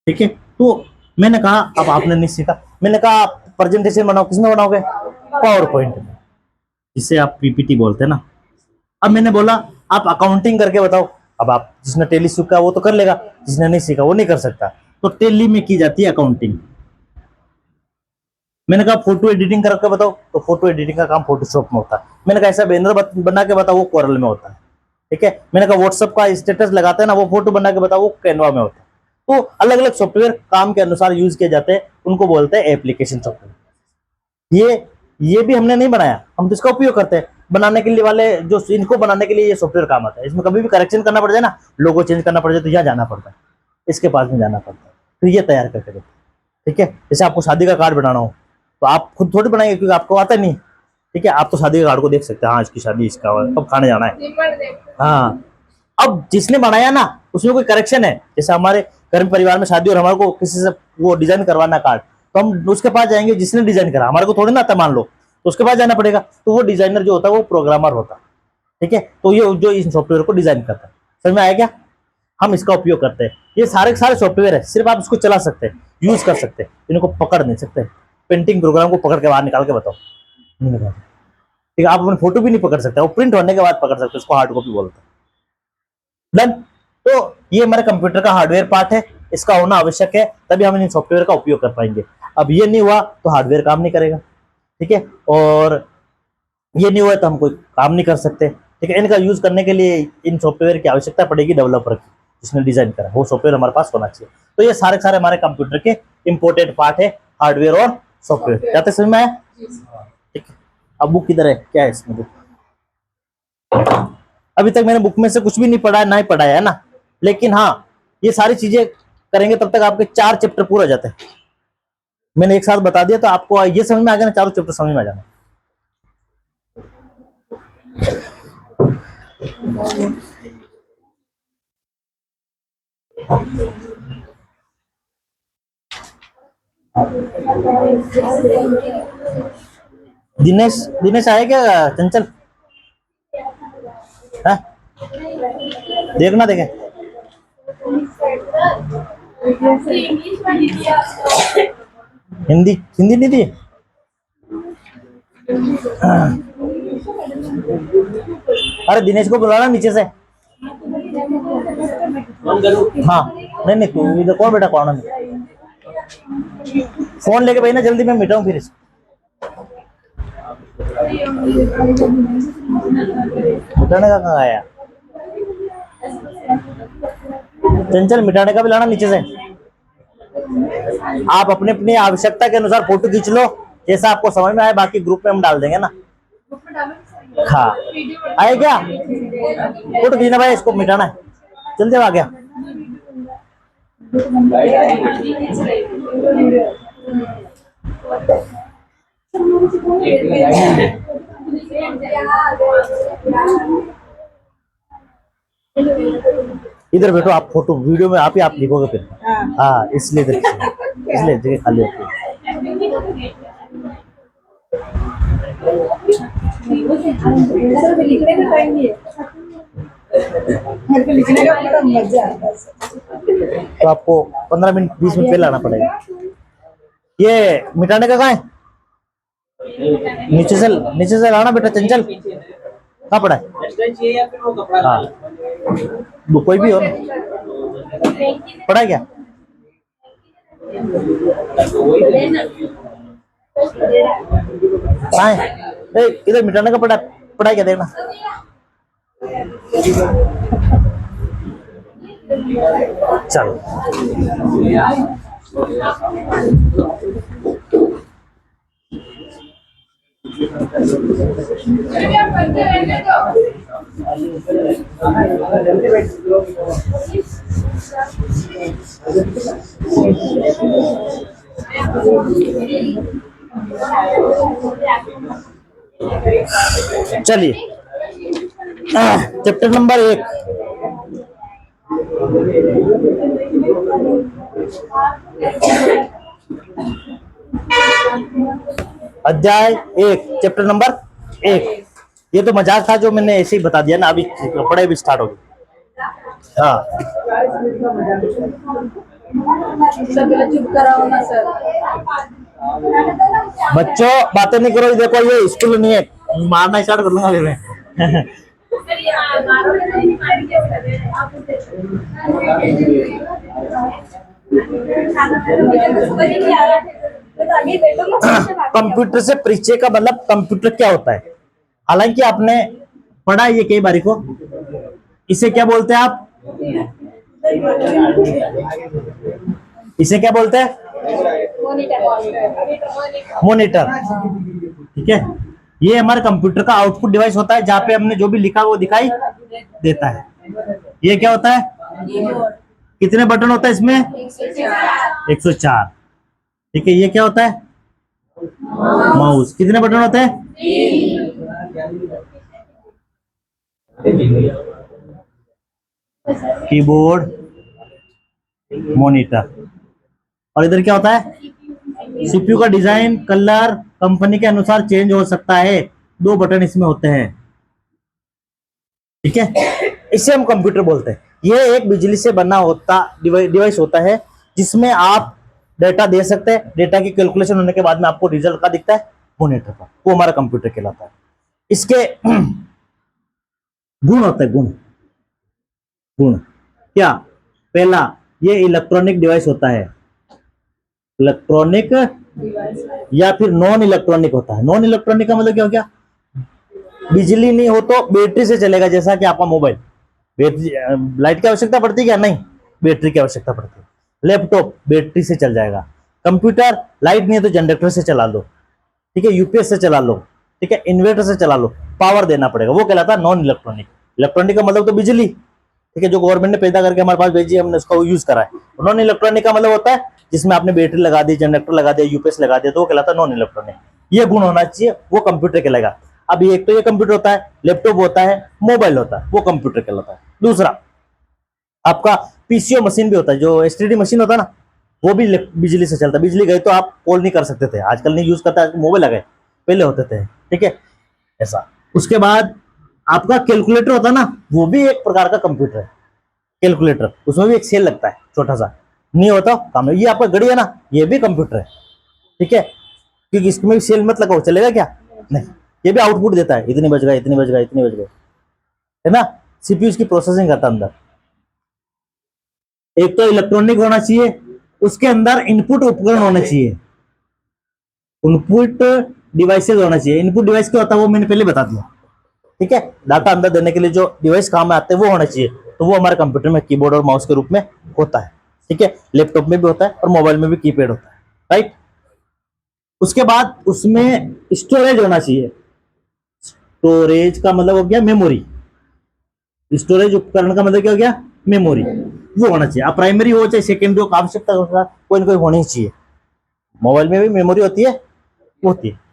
ठीक है। तो मैंने कहा, अब आपने नहीं सीखा, मैंने कहा प्रेजेंटेशन बनाओ, किसमें बनाओगे? पावर पॉइंट में, जिसे आप PPT बोलते हैं ना। अब मैंने बोला आप अकाउंटिंग करके बताओ, अब आप जिसने टेली सीखा वो तो कर लेगा, जिसने नहीं सीखा वो नहीं कर सकता। तो टेली में की जाती है अकाउंटिंग। मैंने कहा फोटो एडिटिंग करके बताओ, तो फोटो एडिटिंग का काम फोटोशॉप में होता है। मैंने कहा ऐसा बैनर बना के बताओ, वो कोरल में होता है, ठीक है। मैंने कहा व्हाट्सएप का स्टेटस लगाते हैं ना, वो फोटो बना के बताओ, वो कैनवा में होता है। तो अलग अलग सॉफ्टवेयर काम के अनुसार यूज किए जाते हैं, उनको बोलते हैं एप्लीकेशन सॉफ्टवेयर। ये भी हमने नहीं बनाया, हम तो इसका उपयोग करते हैं बनाने के लिए वाले, जो इनको बनाने के लिए ये सॉफ्टवेयर काम आता है। इसमें कभी भी करेक्शन करना पड़ जाए ना, लोगो चेंज करना पड़ जाए, तो यहाँ जाना पड़ता है, इसके पास में जाना पड़ता है, तो ये तैयार करके देते हैं, ठीक है। जैसे आपको शादी का कार्ड बनाना हो तो आप खुद थोड़ी बनाएंगे क्योंकि आपको आता नहीं, ठीक है। आप तो शादी के कार्ड को देख सकते हैं, हाँ इसकी शादी, इसका कब खाने जाना है, हाँ। अब जिसने बनाया ना उसमें कोई करेक्शन है, जैसे हमारे घर में परिवार में शादी और हमारे को किसी से वो डिजाइन करवाना कार्ड, तो हम उसके पास जाएंगे जिसने डिजाइन करा, हमारे को थोड़ी ना आता मान लो, तो उसके पास जाना पड़ेगा। तो वो डिजाइनर जो होता है वो प्रोग्रामर होता है, ठीक है। तो ये जो इस सॉफ्टवेयर को डिजाइन करता है, समझ में आया क्या? हम इसका उपयोग करते हैं, ये सारे सॉफ्टवेयर है, सिर्फ आप इसको चला सकते हैं, यूज कर सकते हैं, इनको पकड़ नहीं सकते। पेंटिंग प्रोग्राम को पकड़ के बाहर निकाल के बताओ, नहीं निकाल, ठीक है। आप अपने फोटो भी नहीं पकड़ सकते, वो प्रिंट होने के बाद पकड़ सकते, उसको हार्ड कॉपी बोलते हैं। डन। तो ये हमारे कंप्यूटर का हार्डवेयर पार्ट है, इसका होना आवश्यक है, तभी हम इन सॉफ्टवेयर का उपयोग कर पाएंगे। अब ये नहीं हुआ तो हार्डवेयर काम नहीं करेगा, ठीक है। और ये नहीं हुआ तो हम कोई काम नहीं कर सकते, ठीक है। इनका यूज करने के लिए इन सॉफ्टवेयर की आवश्यकता पड़ेगी डेवलपर की, जिसने डिजाइन करा वो सॉफ्टवेयर हमारे पास होना चाहिए। तो ये सारे हमारे कंप्यूटर के इंपोर्टेंट पार्ट है, हार्डवेयर और सॉफ्टवेयर। जाते समझ में आया? ठीक है। अब बुक किधर है, क्या है इसमें? अभी तक मैंने बुक में से कुछ भी नहीं पढ़ा, ना ही पढ़ाया है ना, लेकिन हाँ ये सारी चीजें करेंगे तब तक आपके 4 चैप्टर पूरा हो जाते हैं। मैंने एक साथ बता दिया तो आपको ये समझ में आ गया ना, चारों चैप्टर समझ में आ जाना। दिनेश दिनेश आया क्या? चंचल है? देखना, देखे हिंदी हिंदी नहीं दी। अरे दिनेश को बुलाना नीचे से। हाँ, नहीं तू इधर कौन बेटा, कौन है? फोन लेके भाई ना, जल्दी मैं मिटाऊं फिर इसको। मिटाने का कहाँ आया? चंचल मिटाने का भी लाना नीचे से। आप अपने अपनी आवश्यकता के अनुसार फोटो खींच लो, जैसा आपको समझ में आए, बाकी ग्रुप में हम डाल देंगे ना। हाँ आए क्या? फोटो खींचना भाई, इसको मिटाना है, जल्दी आ गया। इधर बैठो आप, फोटो वीडियो में आप लिखोगे फिर। हाँ इसलिए इसलिए जगह खाली होती है। लिखने का टाइम नहीं है, मेरे को लिखने का बड़ा मजा आता है। तो आपको 15 मिनट 20 मिनट पहले आना पड़ेगा। ये मिटाने का कहाँ है? नीचे से लाना बेटा। चंचल कहाँ पड़ा है? हाँ वो कोई भी हो ना, पड़ा है क्या? कहाँ है? इधर मिटाने का पड़ा है क्या देखना। चलो चलिए, चैप्टर नंबर 1। अध्याय 1 चैप्टर नंबर 1। ये तो मजाक था जो मैंने ऐसे ही बता दिया ना, अभी पढ़ाई भी स्टार्ट होगी। हाँ चुप कराओ ना सर। बच्चों बातें नहीं करो, देखो ये स्कूल नहीं है, मारना स्टार्ट कर लूंगा अभी मैं। कंप्यूटर से परिचय का मतलब कंप्यूटर क्या होता है। हालांकि आपने पढ़ा ये कई बारी को। इसे क्या बोलते हैं आप? इसे क्या बोलते हैं? मॉनिटर। ठीक है, ये हमारे कंप्यूटर का आउटपुट डिवाइस होता है, जहां पे हमने जो भी लिखा वो दिखाई देता है। ये क्या होता है? कितने बटन होता है इसमें? 104। ठीक है, ये क्या होता है? माउस। कितने बटन होते हैं? Keyboard, monitor. और इधर क्या होता है? सीपीयू का डिजाइन कलर कंपनी के अनुसार चेंज हो सकता है। 2 बटन इसमें होते हैं। ठीक है, इसे हम कंप्यूटर बोलते हैं। यह एक बिजली से बना होता डिवाइस होता है, जिसमें आप डेटा दे सकते हैं। डेटा की कैलकुलेशन होने के बाद में आपको रिजल्ट का दिखता है मॉनिटर पर, वो हमारा कंप्यूटर कहलाता है। इसके गुण होते हैं। गुण क्या? पहला, ये इलेक्ट्रॉनिक डिवाइस होता है। इलेक्ट्रॉनिक या फिर नॉन इलेक्ट्रॉनिक होता है। नॉन इलेक्ट्रॉनिक का मतलब क्या हो गया? बिजली नहीं हो तो बैटरी से चलेगा, जैसा कि आपका मोबाइल। बैटरी, लाइट की आवश्यकता पड़ती है क्या? नहीं, बैटरी की आवश्यकता पड़ती है। लैपटॉप बैटरी से चल जाएगा। कंप्यूटर लाइट नहीं है तो जनरेटर से चला लो। ठीक है, यूपीएस से चला लो। ठीक है, इन्वर्टर से चला लो, पावर देना पड़ेगा, वो कहलाता है नॉन इलेक्ट्रॉनिक। इलेक्ट्रॉनिक का मतलब तो बिजली। ठीक है, जो गवर्नमेंट ने पैदा करके हमारे पास भेजी है, हमने उसका यूज करा है। नॉन इलेक्ट्रॉनिक का मतलब होता है जिसमें आपने बैटरी लगा दी, जनरेटर लगा दिया, यूपीएस लगा दिया, तो वो कहलाता है नॉन इलेक्ट्रॉनिक। ये गुण होना चाहिए, वो कंप्यूटर कहलाएगा। अब एक तो ये कंप्यूटर होता है, लैपटॉप होता है, मोबाइल होता है, वो कंप्यूटर कहलाता है। दूसरा, आपका पीसीओ मशीन भी होता है, जो एसटीडी मशीन होता है ना, वो भी बिजली से चलता है। बिजली गई तो आप कॉल नहीं कर सकते थे, आजकल नहीं यूज करता, मोबाइल आ गए, पहले होते थे। ठीक है, ऐसा। उसके बाद आपका कैलकुलेटर होता है ना, वो भी एक प्रकार का कंप्यूटर है। कैलकुलेटर, उसमें भी एक सेल लगता है छोटा सा, नहीं होता काम है। ये आपका घड़ी है ना, ये भी कंप्यूटर है। ठीक है, क्योंकि इसमें भी सेल मत लगाओ, चलेगा क्या? नहीं, ये भी आउटपुट देता है, इतनी बज गए, इतनी बज गए, इतनी बज गए, है ना। सीपीयू इसकी प्रोसेसिंग करता है अंदर। एक तो इलेक्ट्रॉनिक होना चाहिए, उसके अंदर इनपुट उपकरण होना चाहिए, इनपुट डिवाइसेस होना चाहिए। इनपुट डिवाइस क्या होता है वो मैंने पहले बता दिया। ठीक है, डाटा अंदर देने के लिए जो डिवाइस काम में आते हैं वो होना चाहिए, तो वो हमारे कंप्यूटर में कीबोर्ड और माउस के रूप में होता है। ठीक है, लैपटॉप में भी होता है और मोबाइल में भी कीपैड होता है, राइट। उसके बाद उसमें स्टोरेज होना चाहिए। स्टोरेज का मतलब हो गया मेमोरी। स्टोरेज उपकरण का मतलब क्या हो गया? मेमोरी। वो होना चाहिए। अब प्राइमरी हो चाहे सेकेंडरी हो, आवश्यकता कोई ना कोई होनी चाहिए। मोबाइल में भी मेमोरी होती है,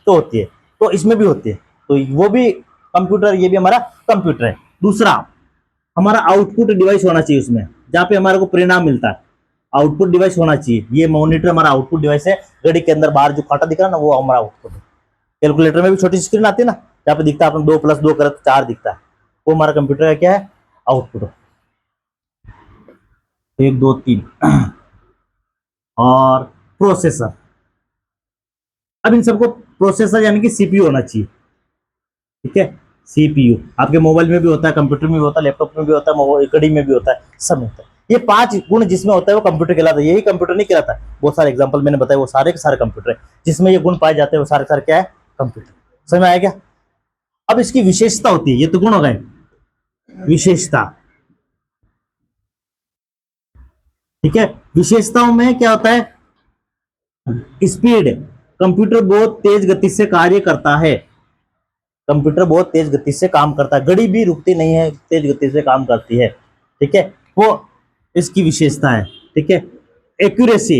तो होती है, तो इसमें भी होती है। तो वो भी कंप्यूटर, ये भी हमारा कंप्यूटर है। दूसरा, हमारा आउटपुट डिवाइस होना चाहिए उसमें, जहाँ पे हमारे को परिणाम मिलता है। आउटपुट डिवाइस होना चाहिए। ये मॉनिटर हमारा आउटपुट डिवाइस है। घड़ी के अंदर बाहर जो कांटा दिख रहा है ना, वो हमारा आउटपुट है। कैलकुलेटर में भी छोटी स्क्रीन आती है ना, जहाँ पे दिखता है अपन 2+2 करें तो 4 दिखता है, वो हमारा कंप्यूटर का क्या है, आउटपुट। 1 2 3 और प्रोसेसर। अब इन सबको प्रोसेसर यानी कि सीपीयू होना चाहिए, ठीक है। सीपीयू आपके मोबाइल में भी होता है, कंप्यूटर में भी होता है, लैपटॉप में भी होता है, घड़ी में भी होता है, सब में होता है। ये 5 गुण जिसमें होता है वो कंप्यूटर कहलाता है। यही कंप्यूटर नहीं कहलाता है। बहुत सारे एग्जांपल मैंने बताया, वो सारे के सारे कंप्यूटर है। जिसमें ये गुण पाए जाते हैं वो सारे के सारे क्या है, कंप्यूटर। समझ में आया क्या? अब इसकी विशेषता होती है, ये तो गुण हो गए, विशेषता, ठीक है। विशेषताओं में क्या होता है, स्पीड। कंप्यूटर बहुत तेज गति से कार्य करता है। कंप्यूटर बहुत तेज गति से काम करता है। घड़ी भी रुकती नहीं है, तेज गति से काम करती है, ठीक है। वो इसकी विशेषता है, ठीक है। एक्यूरेसी।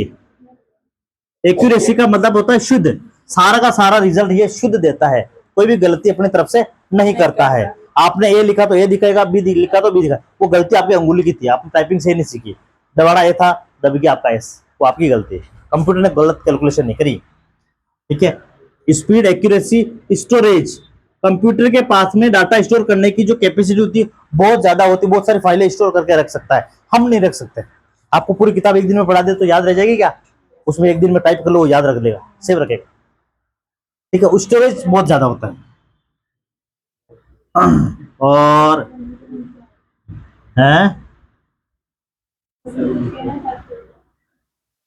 एक्यूरेसी का मतलब होता है शुद्ध, सारा का सारा रिजल्ट ये शुद्ध देता है। कोई भी गलती अपनी तरफ से नहीं करता है। आपने ए लिखा तो ए दिखाएगा, बी लिखा तो बी दिखाएगा। वो गलती आपकी अंगुली की थी, आपने टाइपिंग से नहीं सीखी। दबाना ए था, दब गया आपका एस, वो आपकी गलती है। कंप्यूटर ने गलत कैलकुलेशन नहीं करी, ठीक है। Speed, accuracy, storage. कंप्यूटर के पास में डाटा स्टोर करने की जो कैपेसिटी होती है बहुत ज्यादा होती है। बहुत सारी फाइलें स्टोर करके रख सकता है, हम नहीं रख सकते। आपको पूरी किताब एक दिन में पढ़ा दे तो याद रह जाएगी क्या? उसमें एक दिन में टाइप कर लो, याद रख लेगा, सेव रखेगा, ठीक है। स्टोरेज बहुत ज्यादा होता है। और है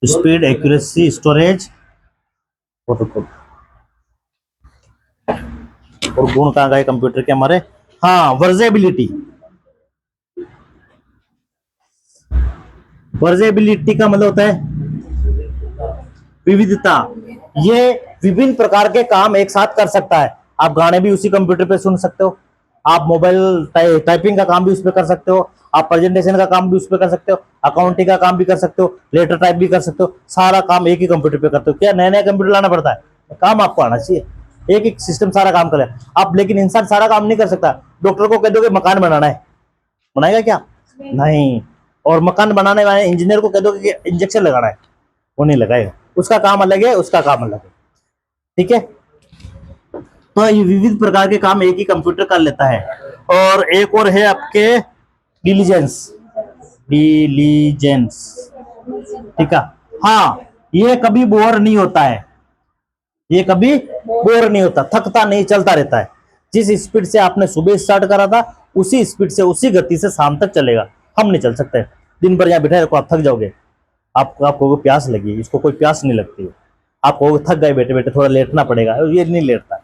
स्पीड, एक्यूरेसी, स्टोरेज और गुण कहाँ गए कंप्यूटर के हमारे? हाँ, वर्जेबिलिटी। वर्जेबिलिटी का मतलब होता है विविधता। ये विभिन्न प्रकार के काम एक साथ कर सकता है। आप गाने भी उसी कंप्यूटर पे सुन सकते हो, आप मोबाइल टाइपिंग का काम भी उस पर कर सकते हो, आप प्रेजेंटेशन का काम भी उस पर कर सकते हो, अकाउंटिंग का काम भी कर सकते हो, लेटर टाइप भी कर सकते हो। सारा काम एक ही कंप्यूटर पे करते हो। क्या नया नया कंप्यूटर लाना पड़ता है? काम आपको आना चाहिए, एक एक सिस्टम सारा काम करे आप। लेकिन इंसान सारा काम नहीं कर सकता। डॉक्टर को कह दो कि मकान बनाना है, बनाएगा क्या? नहीं। और मकान बनाने वाले इंजीनियर को कह दो कि इंजेक्शन लगाना है, वो नहीं लगाएगा। उसका काम अलग है, उसका काम अलग है, ठीक है। तो ये विविध प्रकार के काम एक ही कंप्यूटर कर लेता है। और एक और है आपके डिलीजेंस। डिलीजेंस, ठीक है। हाँ, ये कभी बोर नहीं होता है, ये कभी बोर नहीं होता, थकता नहीं, चलता रहता है। जिस स्पीड से आपने सुबह स्टार्ट करा था उसी स्पीड से, उसी गति से शाम तक चलेगा। हम नहीं चल सकते। दिन भर यहाँ बैठे रखो, आप थक जाओगे। आपको प्यास लगी, इसको कोई प्यास नहीं लगती। आपको थक गए बैठे बैठे, थोड़ा लेटना पड़ेगा, ये नहीं लेटता,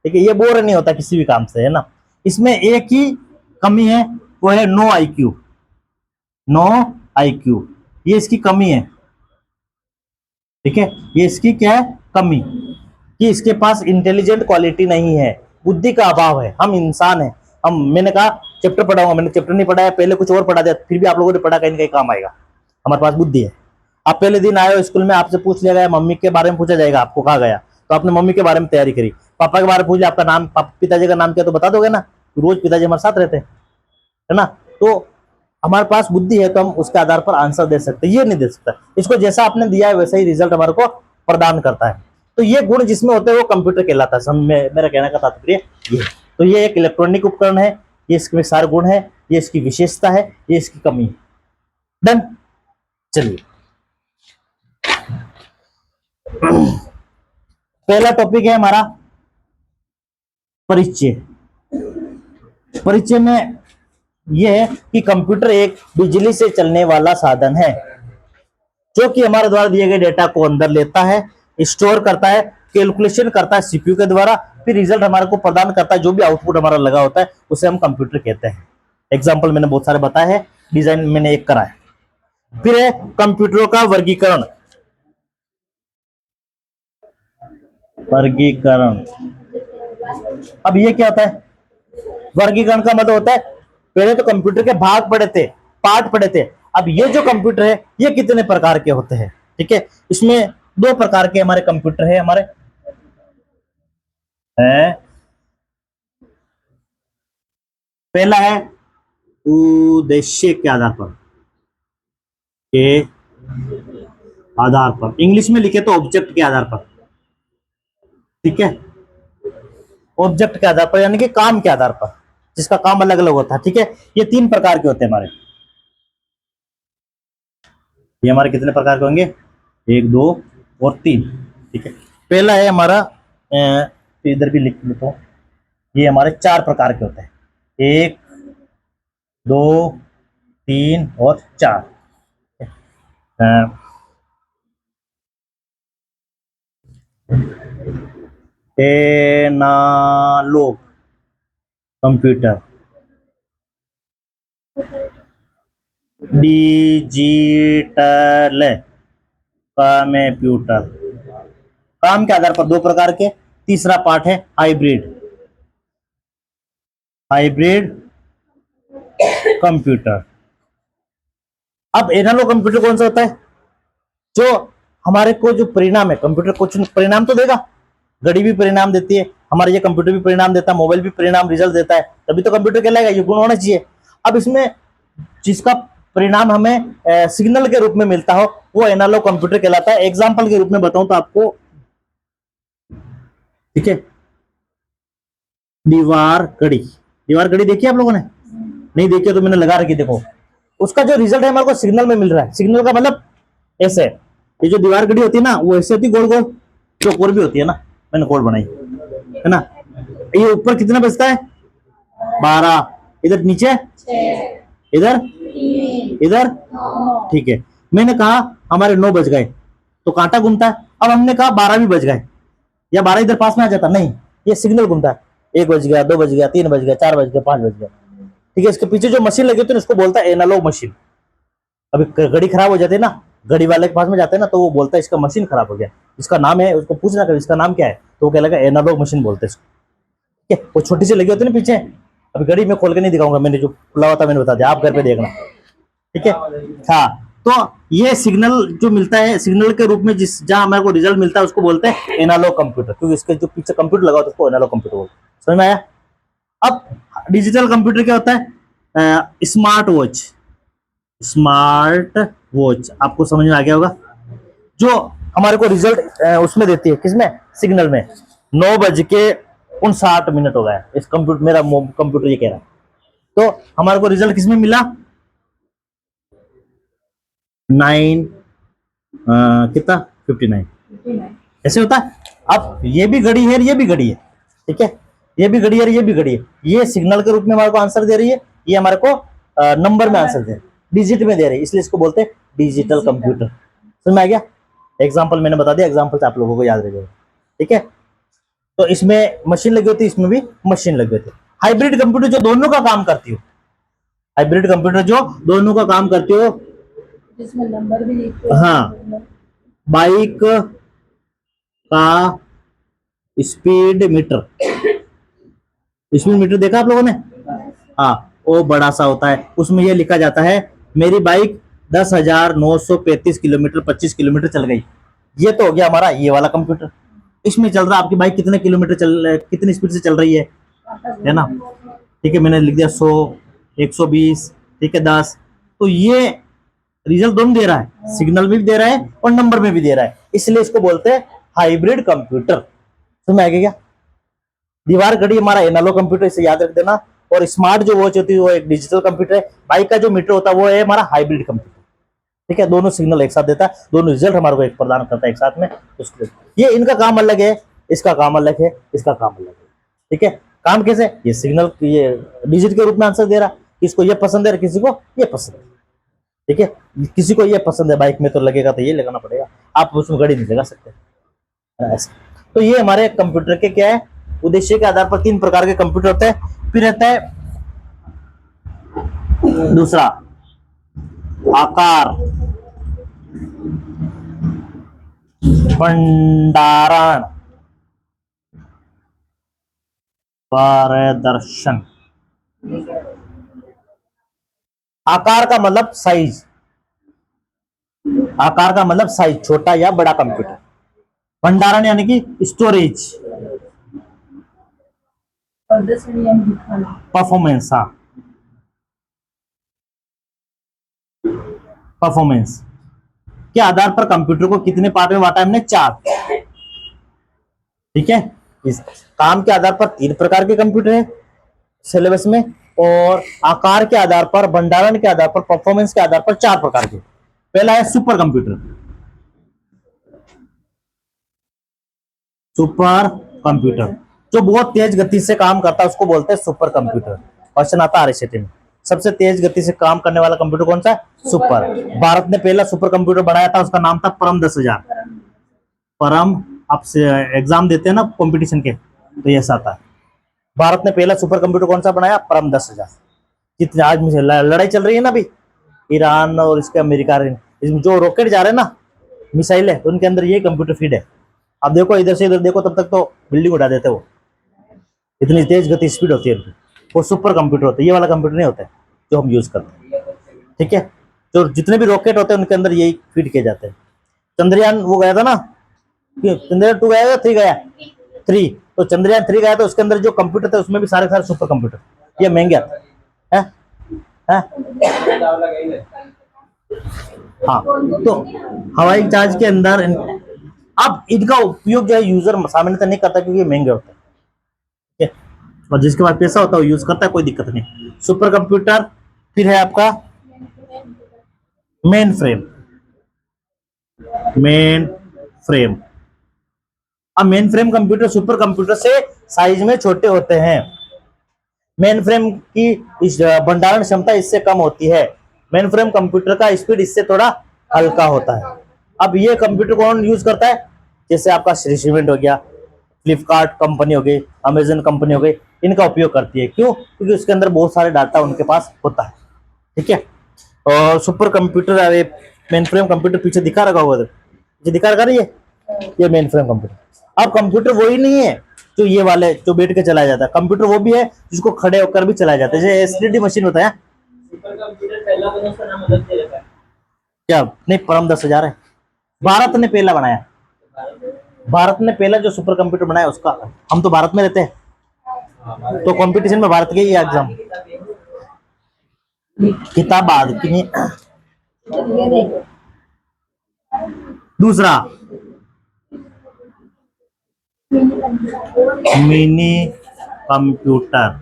ठीक है। ये बोर नहीं होता किसी भी काम से, है ना। इसमें एक ही कमी है, वो है नो आईक्यू। नो आईक्यू, ये इसकी कमी है, ठीक है। ये इसकी क्या है, कमी, कि इसके पास इंटेलिजेंट क्वालिटी नहीं है, बुद्धि का अभाव है। हम इंसान हैं। मैंने कहा चैप्टर पढ़ाऊंगा, मैंने चैप्टर नहीं पढ़ाया, पहले कुछ और पढ़ा दिया, फिर भी आप लोगों ने पढ़ा, कहीं ना कहीं काम आएगा। हमारे पास बुद्धि है। आप पहले दिन आए हो स्कूल में, आपसे पूछ लिया गया, मम्मी के बारे में पूछा जाएगा, आपको कहा गया, तो आपने मम्मी के बारे में तैयारी करी। पापा के बारे में पूछ लिया, आपका नाम, पिताजी का नाम क्या, तो बता दोगे ना। रोज पिताजी हमारे साथ रहते हैं, है ना। तो हमारे पास बुद्धि है, तो हम उसके आधार पर आंसर दे सकते हैं। ये नहीं दे सकता। इसको जैसा आपने दिया है वैसा ही रिजल्ट हमारे को प्रदान करता है। तो ये गुण जिसमें होते हैं वो कंप्यूटर कहलाता है। मेरा कहने का तात्पर्य ये। तो ये एक इलेक्ट्रॉनिक उपकरण है, ये इसमें सारे गुण है, ये इसकी विशेषता है, ये इसकी कमी है। डन। चलिए, पहला टॉपिक है हमारा परिचय। परिचय में यह है कि कंप्यूटर एक बिजली से चलने वाला साधन है, जो कि हमारे द्वारा दिए गए डेटा को अंदर लेता है, स्टोर करता है, कैलकुलेशन करता है सीपीयू के द्वारा, फिर रिजल्ट हमारे को प्रदान करता है। जो भी आउटपुट हमारा लगा होता है उसे हम कंप्यूटर कहते हैं। एग्जाम्पल मैंने बहुत सारे बताए हैं, डिजाइन मैंने एक करा है। फिर है कंप्यूटरों का वर्गीकरण। वर्गीकरण, अब ये क्या होता है? वर्गीकरण का मतलब होता है, पहले तो कंप्यूटर के भाग पढ़े थे, पार्ट पढ़े थे। अब ये जो कंप्यूटर है ये कितने प्रकार के होते हैं, ठीक है। इसमें 2 प्रकार के हमारे कंप्यूटर है। हमारे है। पहला है उद्देश्य के आधार पर, के आधार पर, इंग्लिश में लिखे तो ऑब्जेक्ट के आधार पर, ठीक है, ऑब्जेक्ट के आधार पर यानी कि काम के आधार पर, जिसका काम अलग अलग होता है, ठीक है। ये 3 प्रकार के होते हैं हमारे, ये हमारे कितने प्रकार के होंगे, 1 2 और 3, ठीक है। पहला है हमारा तो इधर भी लिख लेता हूं, ये हमारे 4 प्रकार के होते हैं, 1 2 3 और 4। एनालॉग कंप्यूटर, डिजिटल कंप्यूटर, काम के आधार पर 2 प्रकार के। तीसरा पार्ट है हाइब्रिड, हाइब्रिड कंप्यूटर। अब एनालॉग कंप्यूटर कौन सा होता है, जो हमारे को जो परिणाम है, कंप्यूटर कुछ परिणाम तो देगा, घड़ी भी परिणाम देती है, हमारे ये कंप्यूटर भी परिणाम देता है, मोबाइल भी परिणाम रिजल्ट देता है, तभी तो कंप्यूटर कहलाएगा, ये गुण होना चाहिए। अब इसमें जिसका परिणाम हमें सिग्नल के रूप में मिलता हो वो एनालॉग कंप्यूटर कहलाता है। एग्जांपल के रूप में बताऊं तो आपको, ठीक है, दीवार घड़ी, दीवार घड़ी देखी आप लोगों ने, नहीं देखी तो मैंने लगा रखी, देखो उसका जो रिजल्ट है हमारे को सिग्नल में मिल रहा है। सिग्नल का मतलब ऐसे, ये जो दीवार घड़ी होती है ना वो ऐसे होती है गोल गोल, चौकोर भी होती है ना, मैंने गोल बनाई है ना। ये ऊपर कितना बजता है, 12, इधर नीचे, इधर, इधर, ठीक है। मैंने कहा हमारे 9 बज गए तो कांटा घूमता है, अब हमने कहा 12 भी बज गए, या 12 इधर पास में आ जाता, नहीं, ये सिग्नल घूमता है, 1 बज गया, 2 बज गया, 3 बज गया, 4 बज गया, 5 बज गया, ठीक है। इसके पीछे जो मशीन लगी होती है उसको बोलता है एनालॉग मशीन। अभी घड़ी खराब हो जाती है ना, घड़ी वाले के पास में जाते हैं ना तो वो बोलता है इसका मशीन खराब हो गया, इसका नाम है, उसको पूछना कर इसका नाम क्या है, तो वो कह लगा एनालॉग मशीन बोलते हैं इसको, ठीक है। वो छोटी सी लगी होती है ना पीछे, अभी घड़ी में खोल के नहीं दिखाऊंगा, मैंने जो खुला हुआ था मैंने बता दिया, आप घर पे देखना, ठीक है। हाँ, तो ये सिग्नल जो मिलता है, सिग्नल के रूप में जिस जहां हमारे को रिजल्ट मिलता है उसको बोलते हैं एनालॉग कंप्यूटर, क्योंकि इसके जो पीछे कंप्यूटर लगा होता है उसको एनालॉग कंप्यूटर बोलते हैं। समझ में आया। अब डिजिटल कंप्यूटर क्या होता है, स्मार्ट वॉच, स्मार्ट वॉच आपको समझ में आ गया होगा, जो हमारे को रिजल्ट उसमें देती है, किसमें, सिग्नल में। 9:59 हो गया, इस कंप्यूटर, मेरा कंप्यूटर ये कह रहा है, तो हमारे को रिजल्ट किसमें मिला, 9 कितना 59, ऐसे होता है। अब ये भी घड़ी है, ये भी घड़ी है, ठीक है, ये भी घड़ी है, ये भी घड़ी है, ये सिग्नल के रूप में हमारे को आंसर दे रही है, ये हमारे को नंबर में आंसर दे रही है, डिजिट में दे रही है, इसलिए इसको बोलते हैं डिजिटल कंप्यूटर। समझ में आ गया। एग्जाम्पल मैंने बता दिया, एग्जाम्पल से आप लोगों को याद रहेगा, ठीक है। तो इसमें मशीन लगी होती है, इसमें भी मशीन लगी होती है। हाइब्रिड कंप्यूटर जो दोनों का काम करती हो, हाइब्रिड कंप्यूटर जो दोनों का काम करती हो, जिसमें नंबर भी लिखते हैं। हाँ, बाइक का स्पीड मीटर, स्पीड मीटर देखा आप लोगों ने, हाँ, वो बड़ा सा होता है, उसमें ये लिखा जाता है मेरी बाइक 10,935 किलोमीटर 25 किलोमीटर चल गई। ये तो हो गया हमारा ये वाला कंप्यूटर, इसमें चल रहा आपकी बाइक कितने किलोमीटर चल, कितनी स्पीड से चल रही है ना, ठीक है। मैंने लिख दिया 100, 120, ठीक है, 10, तो ये रिजल्ट दोनों दे रहा है, सिग्नल में भी दे रहा है और नंबर में भी दे रहा है, इसलिए इसको बोलते हैं हाइब्रिड कंप्यूटर। समझ में आ गया। दीवार घड़ी हमारा एनालॉग कंप्यूटर, इसे याद रख देना। और स्मार्ट जो वॉच होती है वो एक डिजिटल कंप्यूटर है। बाइक का जो मीटर होता है वो है हमारा हाइब्रिड कंप्यूटर, ठीक है। दोनों सिग्नल एक साथ देता है, दोनों रिजल्ट हमारे को एक प्रदान करता है एक साथ में, उसको ये इनका काम अलग है, इसका काम अलग है, इसका काम अलग है, ठीक है। काम कैसे, ये सिग्नल ये डिजिट के रूप में आंसर दे रहा, किसको ये पसंद है, किसी को ये पसंद है, ठीक है। किसी को ये पसंद है बाइक में तो लगेगा तो ये लगाना पड़ेगा, आप उसमें घड़ी नहीं लगा सकते ऐसा। तो ये हमारे कंप्यूटर के क्या है, उद्देश्य के आधार पर 3 प्रकार के कंप्यूटर होते हैं। फिर रहता है दूसरा आकार, भंडारण, प्रदर्शन। आकार का मतलब साइज, आकार का मतलब साइज, छोटा या बड़ा कंप्यूटर। भंडारण यानी कि स्टोरेज, प्रदर्शन या दिखाना। परफॉर्मेंस, हाँ, परफॉर्मेंस के आधार पर कंप्यूटर को कितने पार्ट में बांटा है हमने? 4। ठीक है, इस काम के आधार पर 3 प्रकार के कंप्यूटर है सिलेबस में, और आकार के आधार पर, भंडारण के आधार पर, परफॉर्मेंस के आधार पर 4 प्रकार के। पहला है सुपर कंप्यूटर। सुपर कंप्यूटर जो बहुत तेज गति से काम करता है उसको बोलते हैं सुपर कंप्यूटर। क्वेश्चन आता है आरएसएटी में, सबसे तेज गति से काम करने वाला कंप्यूटर कौन सा है? सुपर। भारत ने पहला सुपर कंप्यूटर बनाया था, उसका नाम था परम 10,000। परम, आप एग्जाम देते हैं ना कंपटीशन के, तो ये ऐसा आता है। भारत ने पहला सुपर कंप्यूटर कौन सा बनाया? परम 10,000। जितने आज मुझे लड़ाई चल रही है ना अभी, ईरान और इसके अमेरिका, इसमें जो रॉकेट जा रहे हैं ना, मिसाइल है, उनके अंदर ये कंप्यूटर फीड है। आप देखो इधर से इधर देखो, तब तक तो बिल्डिंग उड़ा देते वो, इतनी तेज गति स्पीड होती है उनकी। वो सुपर कंप्यूटर होते हैं, ये वाला कंप्यूटर नहीं होता है जो हम यूज करते हैं। ठीक है, जो जितने भी रॉकेट होते हैं उनके अंदर यही फीड किए जाते हैं। चंद्रयान वो गया था ना, चंद्रयान 2 गया या 3 गया? 3। तो चंद्रयान 3 गया तो उसके अंदर जो कंप्यूटर थे उसमें भी सारे सारे सुपर कंप्यूटर, ये महंगे आते हैं। हाँ, तो हवाई जहाज के अंदर अब इनका उपयोग जो है यूजर सामान्यतः नहीं करता क्योंकि महंगे होते हैं। ठीक है, और जिसके पास पैसा होता है वो यूज करता है, कोई दिक्कत नहीं। Super computer. फिर है आपका मेन फ्रेम। मेन फ्रेम, अब main frame computer super computer से साइज में छोटे होते हैं। मेन फ्रेम की इस भंडारण क्षमता इससे कम होती है। मेन फ्रेम कंप्यूटर का स्पीड इससे थोड़ा हल्का होता है। अब ये कंप्यूटर कौन यूज करता है? जैसे आपका श्री सीमेंट हो गया, फ्लिपकार्ट कंपनी हो गई, अमेजन कंपनी हो गई, इनका उपयोग करती है। क्यों? क्योंकि उसके अंदर बहुत सारे डाटा उनके पास होता है। ठीक है, और super computer, main frame computer पीछे दिखा रखा होगा, जो दिखा रखा है ये मेन फ्रेम कंप्यूटर। अब कंप्यूटर वही नहीं है जो ये वाले जो बैठ के चलाया जाता है, कंप्यूटर वो भी है जिसको खड़े होकर भी चलाया जाता है, जैसे एसटीडी मशीन होता है। सुपर कंप्यूटर पहला बना, उसका नाम अलग दे रखा है क्या? नहीं, परम 10,000 है, भारत ने पहला बनाया। भारत ने पहला जो सुपर कंप्यूटर बनाया उसका, हम तो भारत में रहते हैं तो कंपटीशन में भारत के ही एग्जाम, किताब बाद की नहीं। ये देखो, दूसरा मिनी कंप्यूटर,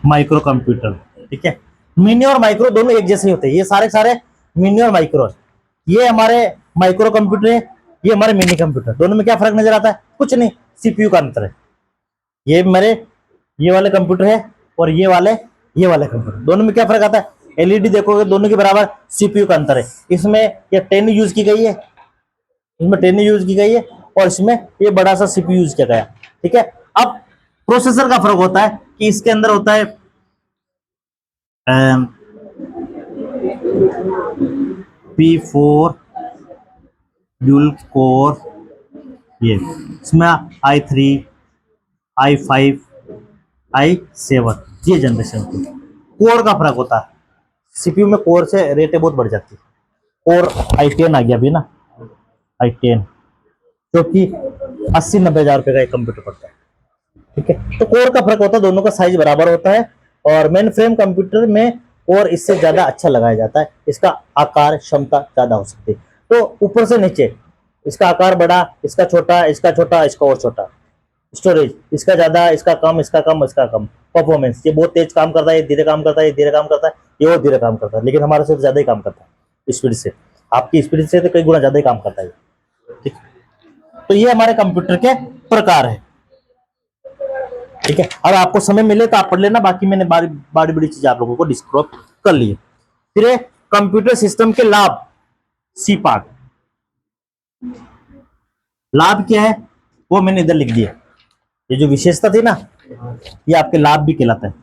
माइक्रो कंप्यूटर। ठीक है, मिनी और माइक्रो दोनों एक जैसे ही होते हैं, ये सारे सारे मिनी और माइक्रो। ये हमारे माइक्रो कंप्यूटर है, ये हमारे मिनी कंप्यूटर। दोनों में क्या फर्क नजर आता है? कुछ नहीं, सीपीयू का अंतर है। ये मेरे ये वाले कंप्यूटर है और ये वाले कंप्यूटर, दोनों में क्या फर्क आता है? एलईडी देखोगे दोनों के बराबर, सीपीयू का अंतर है। इसमें ये 10 यूज की गई है, इसमें 10 यूज की गई है, और इसमें ये बड़ा सा सीपीयू यूज किया गया। ठीक है, अब प्रोसेसर का फर्क होता है कि इसके अंदर होता है P4 ड्यूल कोर, ये इसमें i3, i5, i7, ये जनरेशन की कोर का फर्क होता है। सीपीयू में कोर से रेटें बहुत बढ़ जाती है। कोर i10 आ गया अभी ना, i10 जो कि 80-90 हजार रुपए का एक कंप्यूटर पड़ता है। ठीक है, तो कोर का फर्क होता है, दोनों का साइज बराबर होता है। और मेन फ्रेम कंप्यूटर में कोर इससे ज्यादा अच्छा लगाया जाता है, इसका आकार क्षमता ज्यादा हो सकती है। तो ऊपर से नीचे इसका आकार बड़ा, इसका छोटा, इसका छोटा, इसका और छोटा। स्टोरेज इसका ज्यादा, इसका कम, इसका कम, इसका कम। परफॉर्मेंस ये बहुत तेज काम करता है, ये धीरे काम करता है, ये धीरे काम करता है, ये और धीरे काम करता है, लेकिन हमारे से ज्यादा ही काम करता है स्पीड से। आपकी स्पीड से तो कई गुना ज्यादा ही काम करता है। ठीक, तो ये हमारे कंप्यूटर के प्रकार है। ठीक है, अब आपको समय मिले तो आप पढ़ लेना, बाकी मैंने बड़ी बड़ी चीज आप लोगों को डिस्क्राइब कर ली है। फिर कंप्यूटर सिस्टम के लाभ, सी पार्ट। लाभ क्या है वो मैंने इधर लिख दिया, ये जो विशेषता थी ना, ये आपके लाभ भी कहलाता है।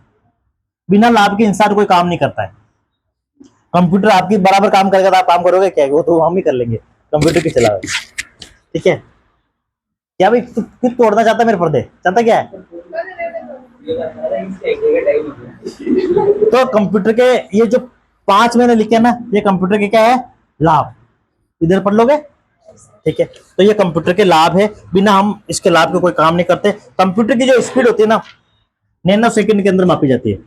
बिना लाभ के इंसान कोई काम नहीं करता है। कंप्यूटर आपकी बराबर काम करेगा तो आप काम करोगे क्या? वो तो हम ही कर लेंगे, कंप्यूटर की चलावे। ठीक है, क्या भाई तू तोड़ना चाहता है मेरे पर्दे? चाहता क्या है? तो कंप्यूटर के ये जो 5 मैंने लिखे ना, ये कंप्यूटर के क्या है? लाभ। इधर पढ़ लोगे, ठीक है, तो ये कंप्यूटर के लाभ है, बिना हम इसके लाभ के कोई काम नहीं करते। कंप्यूटर की जो स्पीड होती है ना, नैनो सेकंड के अंदर मापी जाती है।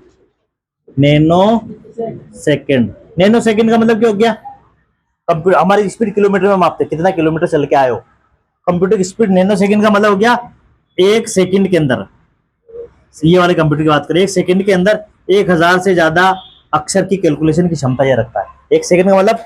नैनो सेकंड, नैनो सेकंड का मतलब क्या हो गया? कंप्यूटर हमारी स्पीड किलोमीटर में मापते हैं, कितना किलोमीटर चल के आए हो। कंप्यूटर की स्पीड नैनो सेकंड का मतलब हो गया 1 सेकंड के अंदर। ये वाले कंप्यूटर की बात करें, 1 सेकंड के अंदर 1000 से ज्यादा अक्षर की कैलकुलेशन की क्षमता यह रखता है। 1 सेकंड का मतलब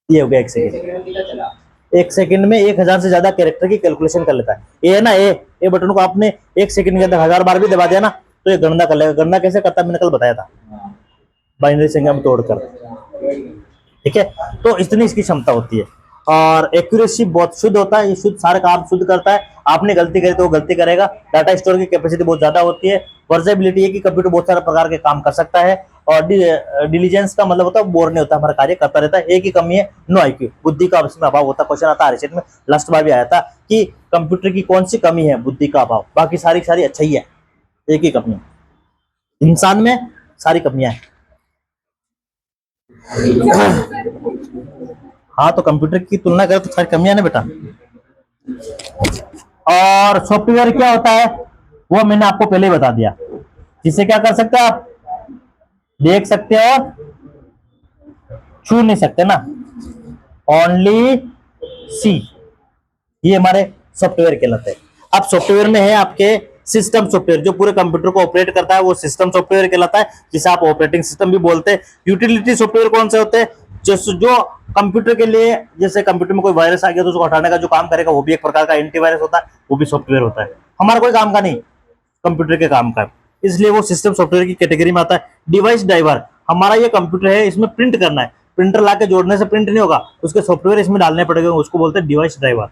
ये हो गया 1 सेकंड। सेकंड का चला 1 सेकंड में 1000 से ज्यादा कैरेक्टर की कैलकुलेशन कर लेता है। ये है ना, ए बटन को आपने 1 सेकंड के अंदर 1000 बार भी दबा दिया ना, तो ये गणना कर लेगा। गणना कैसे करता है मैंने कल बताया था, बाइनरी संख्या में तोड़कर। ठीक है, तो इतनी इसकी क्षमता होती है। और एक्यूरेसी बहुत शुद्ध होता है, ये शुद्ध सारे काम शुद्ध करता है। आपने गलती करी तो वो गलती करेगा। डाटा स्टोर की कैपेसिटी बहुत ज्यादा होती है। वर्जेबिलिटी है कि कंप्यूटर बहुत सारे प्रकार के काम कर सकता है। और डिलीजेंस का मतलब होता है बोर नहीं होता, हमारा कार्य करता रहता है। एक ही कमी है, नो आईक्यू, बुद्धि का इसमें अभाव होता है। क्वेश्चन आता है रिसेंट में, लास्ट बार भी आया था कि कंप्यूटर की कौन सी कमी है? बुद्धि का अभाव। बाकी सारी सारी अच्छा ही है, एक ही कमी इंसान में सारी कमियां हैं। हाँ, तो कंप्यूटर की तुलना करें तो सारी कमियां ना बेटा। और सॉफ्टवेयर क्या होता है वो मैंने आपको पहले ही बता दिया। जिससे क्या कर सकते हैं आप? देख सकते हो, छू नहीं सकते ना, ओनली सी। ये हमारे सॉफ्टवेयर कहलाते हैं। अब सॉफ्टवेयर में है आपके सिस्टम सॉफ्टवेयर, जो पूरे कंप्यूटर को ऑपरेट करता है वो सिस्टम सॉफ्टवेयर कहलाता है, जिसे आप ऑपरेटिंग सिस्टम भी बोलते हैं। यूटिलिटी सॉफ्टवेयर कौन से होते हैं? जो कंप्यूटर के लिए, जैसे कंप्यूटर में कोई वायरस आ गया तो उसको हटाने का जो काम करेगा वो भी एक प्रकार का एंटीवायरस होता है, वो भी सॉफ्टवेयर होता है। हमारा कोई काम का नहीं, कंप्यूटर के काम का, इसलिए वो सिस्टम सॉफ्टवेयर की कैटेगरी में आता है। डिवाइस ड्राइवर, हमारा ये कंप्यूटर है, इसमें प्रिंट करना है, प्रिंटर लाके जोड़ने से प्रिंट नहीं होगा, उसके सॉफ्टवेयर इसमें डालने पड़ेंगे, उसको बोलते हैं डिवाइस ड्राइवर।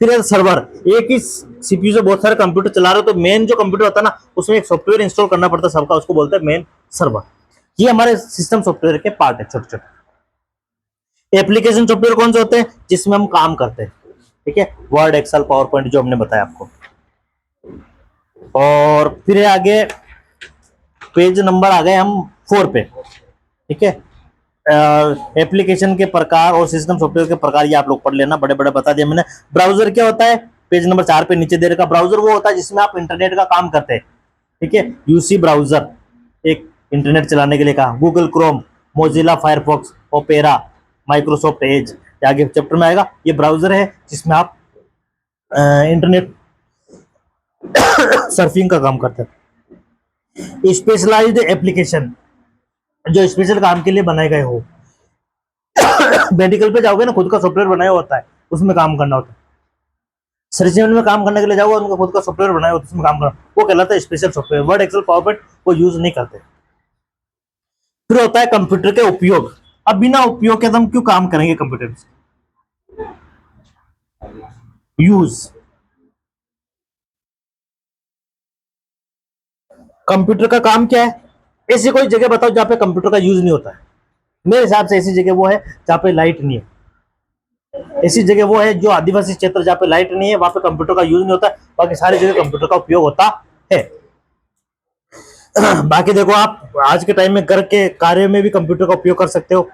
फिर सर्वर, एक ही सीपीयू से बहुत सारे कंप्यूटर चला रहे हो तो मेन जो कंप्यूटर होता है ना उसमें एक सॉफ्टवेयर इंस्टॉल करना पड़ता है सबका, उसको बोलते हैं मेन सर्वर। ये हमारे सिस्टम सॉफ्टवेयर के पार्ट है, छोटे छोटे। एप्लीकेशन सॉफ्टवेयर कौन से होते हैं? जिसमें हम काम करते हैं। ठीक है, वर्ड, एक्सेल, पावर पॉइंट, जो हमने बताया आपको। और फिर आगे पेज नंबर आ गए हम 4 पे। ठीक है, एप्लीकेशन के प्रकार और सिस्टम सॉफ्टवेयर के प्रकार ये आप लोग पढ़ लेना, बड़े बड़े बता दिया मैंने। ब्राउजर क्या होता है? पेज नंबर 4 पे नीचे दे रखा। ब्राउजर वो होता है जिसमें आप इंटरनेट का काम करते हैं। ठीक है, यूसी ब्राउजर एक इंटरनेट चलाने के लिए कहा। Google Chrome, Mozilla Firefox, opera, Microsoft Edge, आगे चैप्टर में आएगा। ये ब्राउजर है जिसमें आप इंटरनेट सर्फिंग का काम करते हैं। स्पेशलाइज्ड एप्लीकेशन, जो स्पेशल काम के लिए बनाए गए हो। मेडिकल पे जाओगे ना, खुद का सॉफ्टवेयर बनाया होता है, उसमें काम करना होता है। सर्जन में काम करने के लिए जाओगे, उनका खुद का सॉफ्टवेयर बनाया होता है, उसमें काम करना, वो कहलाता है special software. Word, Excel, PowerPoint वो यूज नहीं करते। फिर होता है कंप्यूटर के उपयोग। अब बिना उपयोग के हम क्यों काम करेंगे कंप्यूटर से? यूज, कंप्यूटर का काम क्या है? ऐसी कोई जगह बताओ जहां पे कंप्यूटर का यूज नहीं होता है। मेरे हिसाब से ऐसी जगह वो है जहां पे लाइट नहीं है। ऐसी जगह वो है जो आदिवासी क्षेत्र, जहां पे लाइट नहीं है, वहां पे कंप्यूटर का यूज नहीं होता है। बाकी सारी जगह कंप्यूटर का उपयोग होता है। बाकी देखो, आप आज के टाइम में घर के कार्य में भी कंप्यूटर का उपयोग कर सकते हो।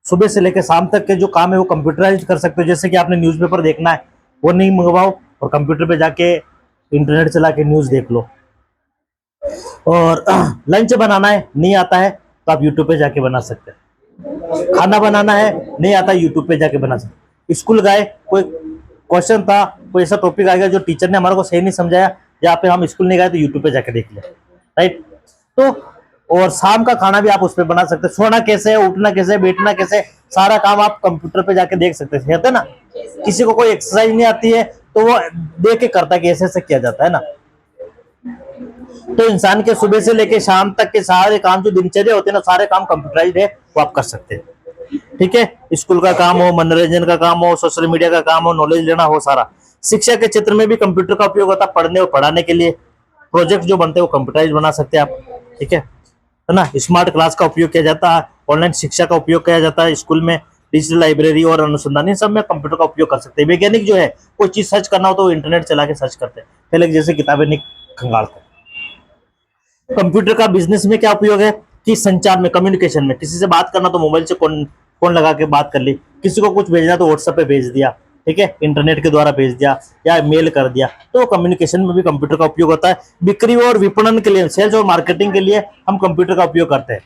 सुबह से लेकर शाम तक के जो काम है वो कंप्यूटराइज कर सकते हो। जैसे कि आपने न्यूज़पेपर देखना है, वो नहीं मंगवाओ और कंप्यूटर पे जाके इंटरनेट चला के न्यूज देख लो। और लंच बनाना है, नहीं आता है तो आप यूट्यूब पे जाके बना सकते हैं। खाना बनाना है, नहीं आता, यूट्यूब पे जाके बना सकते। स्कूल गए, कोई क्वेश्चन था, कोई ऐसा टॉपिक आ गया जो टीचर ने हमारे को सही नहीं समझाया, या पे हम स्कूल नहीं गए तो यूट्यूब पे जाके देख ले, राइट। तो और शाम का खाना भी आप उस पर बना सकते हैं। सोना कैसे है, उठना कैसे है, बैठना कैसे है, सारा काम आप कंप्यूटर पे जाके देख सकते हैं, है ना। किसी को कोई एक्सरसाइज नहीं आती है तो वो देख के करता है कि ऐसे ऐसे किया जाता है ना। तो इंसान के सुबह से लेके शाम तक के सारे काम जो दिनचर्या होते हैं ना, सारे काम कंप्यूटराइज्ड है, वो आप कर सकते हैं। ठीक है, स्कूल का काम हो, मनोरंजन का काम हो, सोशल मीडिया का काम हो, नॉलेज लेना हो, सारा। शिक्षा के क्षेत्र में भी कंप्यूटर का उपयोग होता है, पढ़ने और पढ़ाने के लिए। प्रोजेक्ट जो बनते हैं वो कंप्यूटराइज बना सकते हैं आप। ठीक है ना। स्मार्ट क्लास का उपयोग किया जाता है, ऑनलाइन शिक्षा का उपयोग किया जाता है स्कूल में, डिजिटल लाइब्रेरी और अनुसंधान, इन सब में कंप्यूटर का उपयोग कर सकते हैं। वैज्ञानिक जो है, कोई चीज सर्च करना हो तो इंटरनेट चला के सर्च करते हैं, पहले जैसे किताबें नहीं खंगालते। कंप्यूटर का बिजनेस में क्या उपयोग है कि संचार में, कम्युनिकेशन में, किसी से बात करना तो मोबाइल से फोन लगा के बात कर ली, किसी को कुछ भेजना तो व्हाट्सएप पे भेज दिया, ठीक है, इंटरनेट के द्वारा भेज दिया या मेल कर दिया, तो कम्युनिकेशन में भी कंप्यूटर का उपयोग होता है। बिक्री और विपणन के लिए, सेल्स और मार्केटिंग के लिए हम कंप्यूटर का उपयोग करते हैं।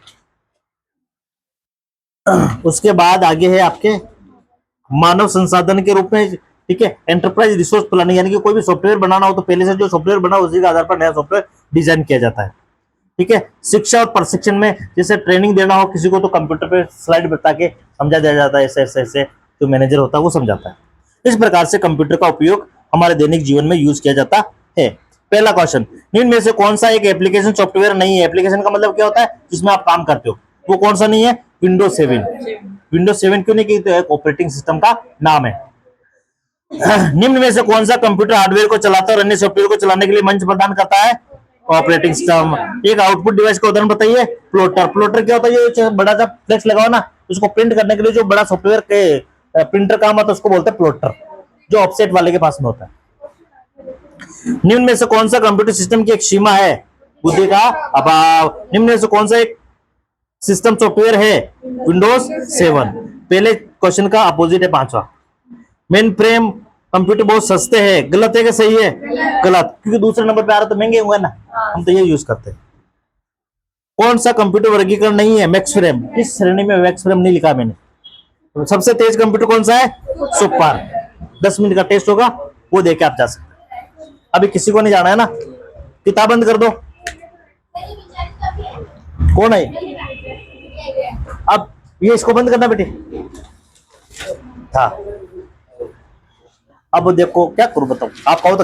उसके बाद आगे है आपके मानव संसाधन के रूप में, ठीक है, एंटरप्राइज रिसोर्स प्लानिंग, यानी कि कोई भी सॉफ्टवेयर बनाना हो तो पहले से जो सॉफ्टवेयर बना उसी के आधार पर नया सॉफ्टवेयर डिजाइन किया जाता है, ठीक है। शिक्षा और प्रशिक्षण में जैसे ट्रेनिंग देना हो किसी को तो कंप्यूटर पे स्लाइड बता के समझा दिया जाता है, ऐसे ऐसे ऐसे, जो मैनेजर होता है वो समझाता है। इस प्रकार से कंप्यूटर का उपयोग हमारे दैनिक जीवन में यूज किया जाता है। पहला क्वेश्चन, निम्न में से कौन सा एक एप्लीकेशन सॉफ्टवेयर नहीं है? एप्लीकेशन का मतलब क्या होता है? जिसमें आप काम करते हो, वो कौन सा नहीं है? विंडोज 7। विंडोज 7 क्यों नहीं? की तो एक ऑपरेटिंग सिस्टम का नाम है। निम्न में से कौन सा कंप्यूटर हार्डवेयर को चलाता है और अन्य सॉफ्टवेयर को चलाने के लिए मंच प्रदान करता है? Operating system. एक आउटपुट डिवाइस का उदाहरण बताइए। प्लॉटर। प्लॉटर क्या होता है? ये बड़ा सा फ्लेक्स लगाओ ना, उसको प्रिंट करने के लिए जो बड़ा सॉफ्टवेयर के प्रिंटर काम आता है उसको बोलते हैं प्लॉटर, जो ऑफसेट वाले के पास में होता है। निम्न में से कौन सा कंप्यूटर सिस्टम की एक सीमा है? बुद्धि का अभाव। निम्न में से कौन सा एक सिस्टम सॉफ्टवेयर है? विंडोज 7। पहले क्वेश्चन का अपोजिट है पांचवा। मेन फ्रेम कंप्यूटर बहुत सस्ते हैं, गलत है कि सही है? गलत, क्योंकि दूसरे नंबर पे आ रहा तो महंगे होंगे ना, हम तो ये यूज करते हैं। कौन सा कंप्यूटर वर्गीकरण नहीं है? Max frame. इस श्रेणी में मैक्स फ्रेम नहीं लिखा मैंने। तो सबसे तेज कंप्यूटर कौन सा है? सुपर। 10 मिनट का टेस्ट होगा, वो देके आप जा सकते हैं। अभी किसी को नहीं जाना है ना, किताब बंद कर दो। कौन है? अब ये इसको बंद करना बेटे था। अब देखो क्या करूं बताओ, आप कहो तो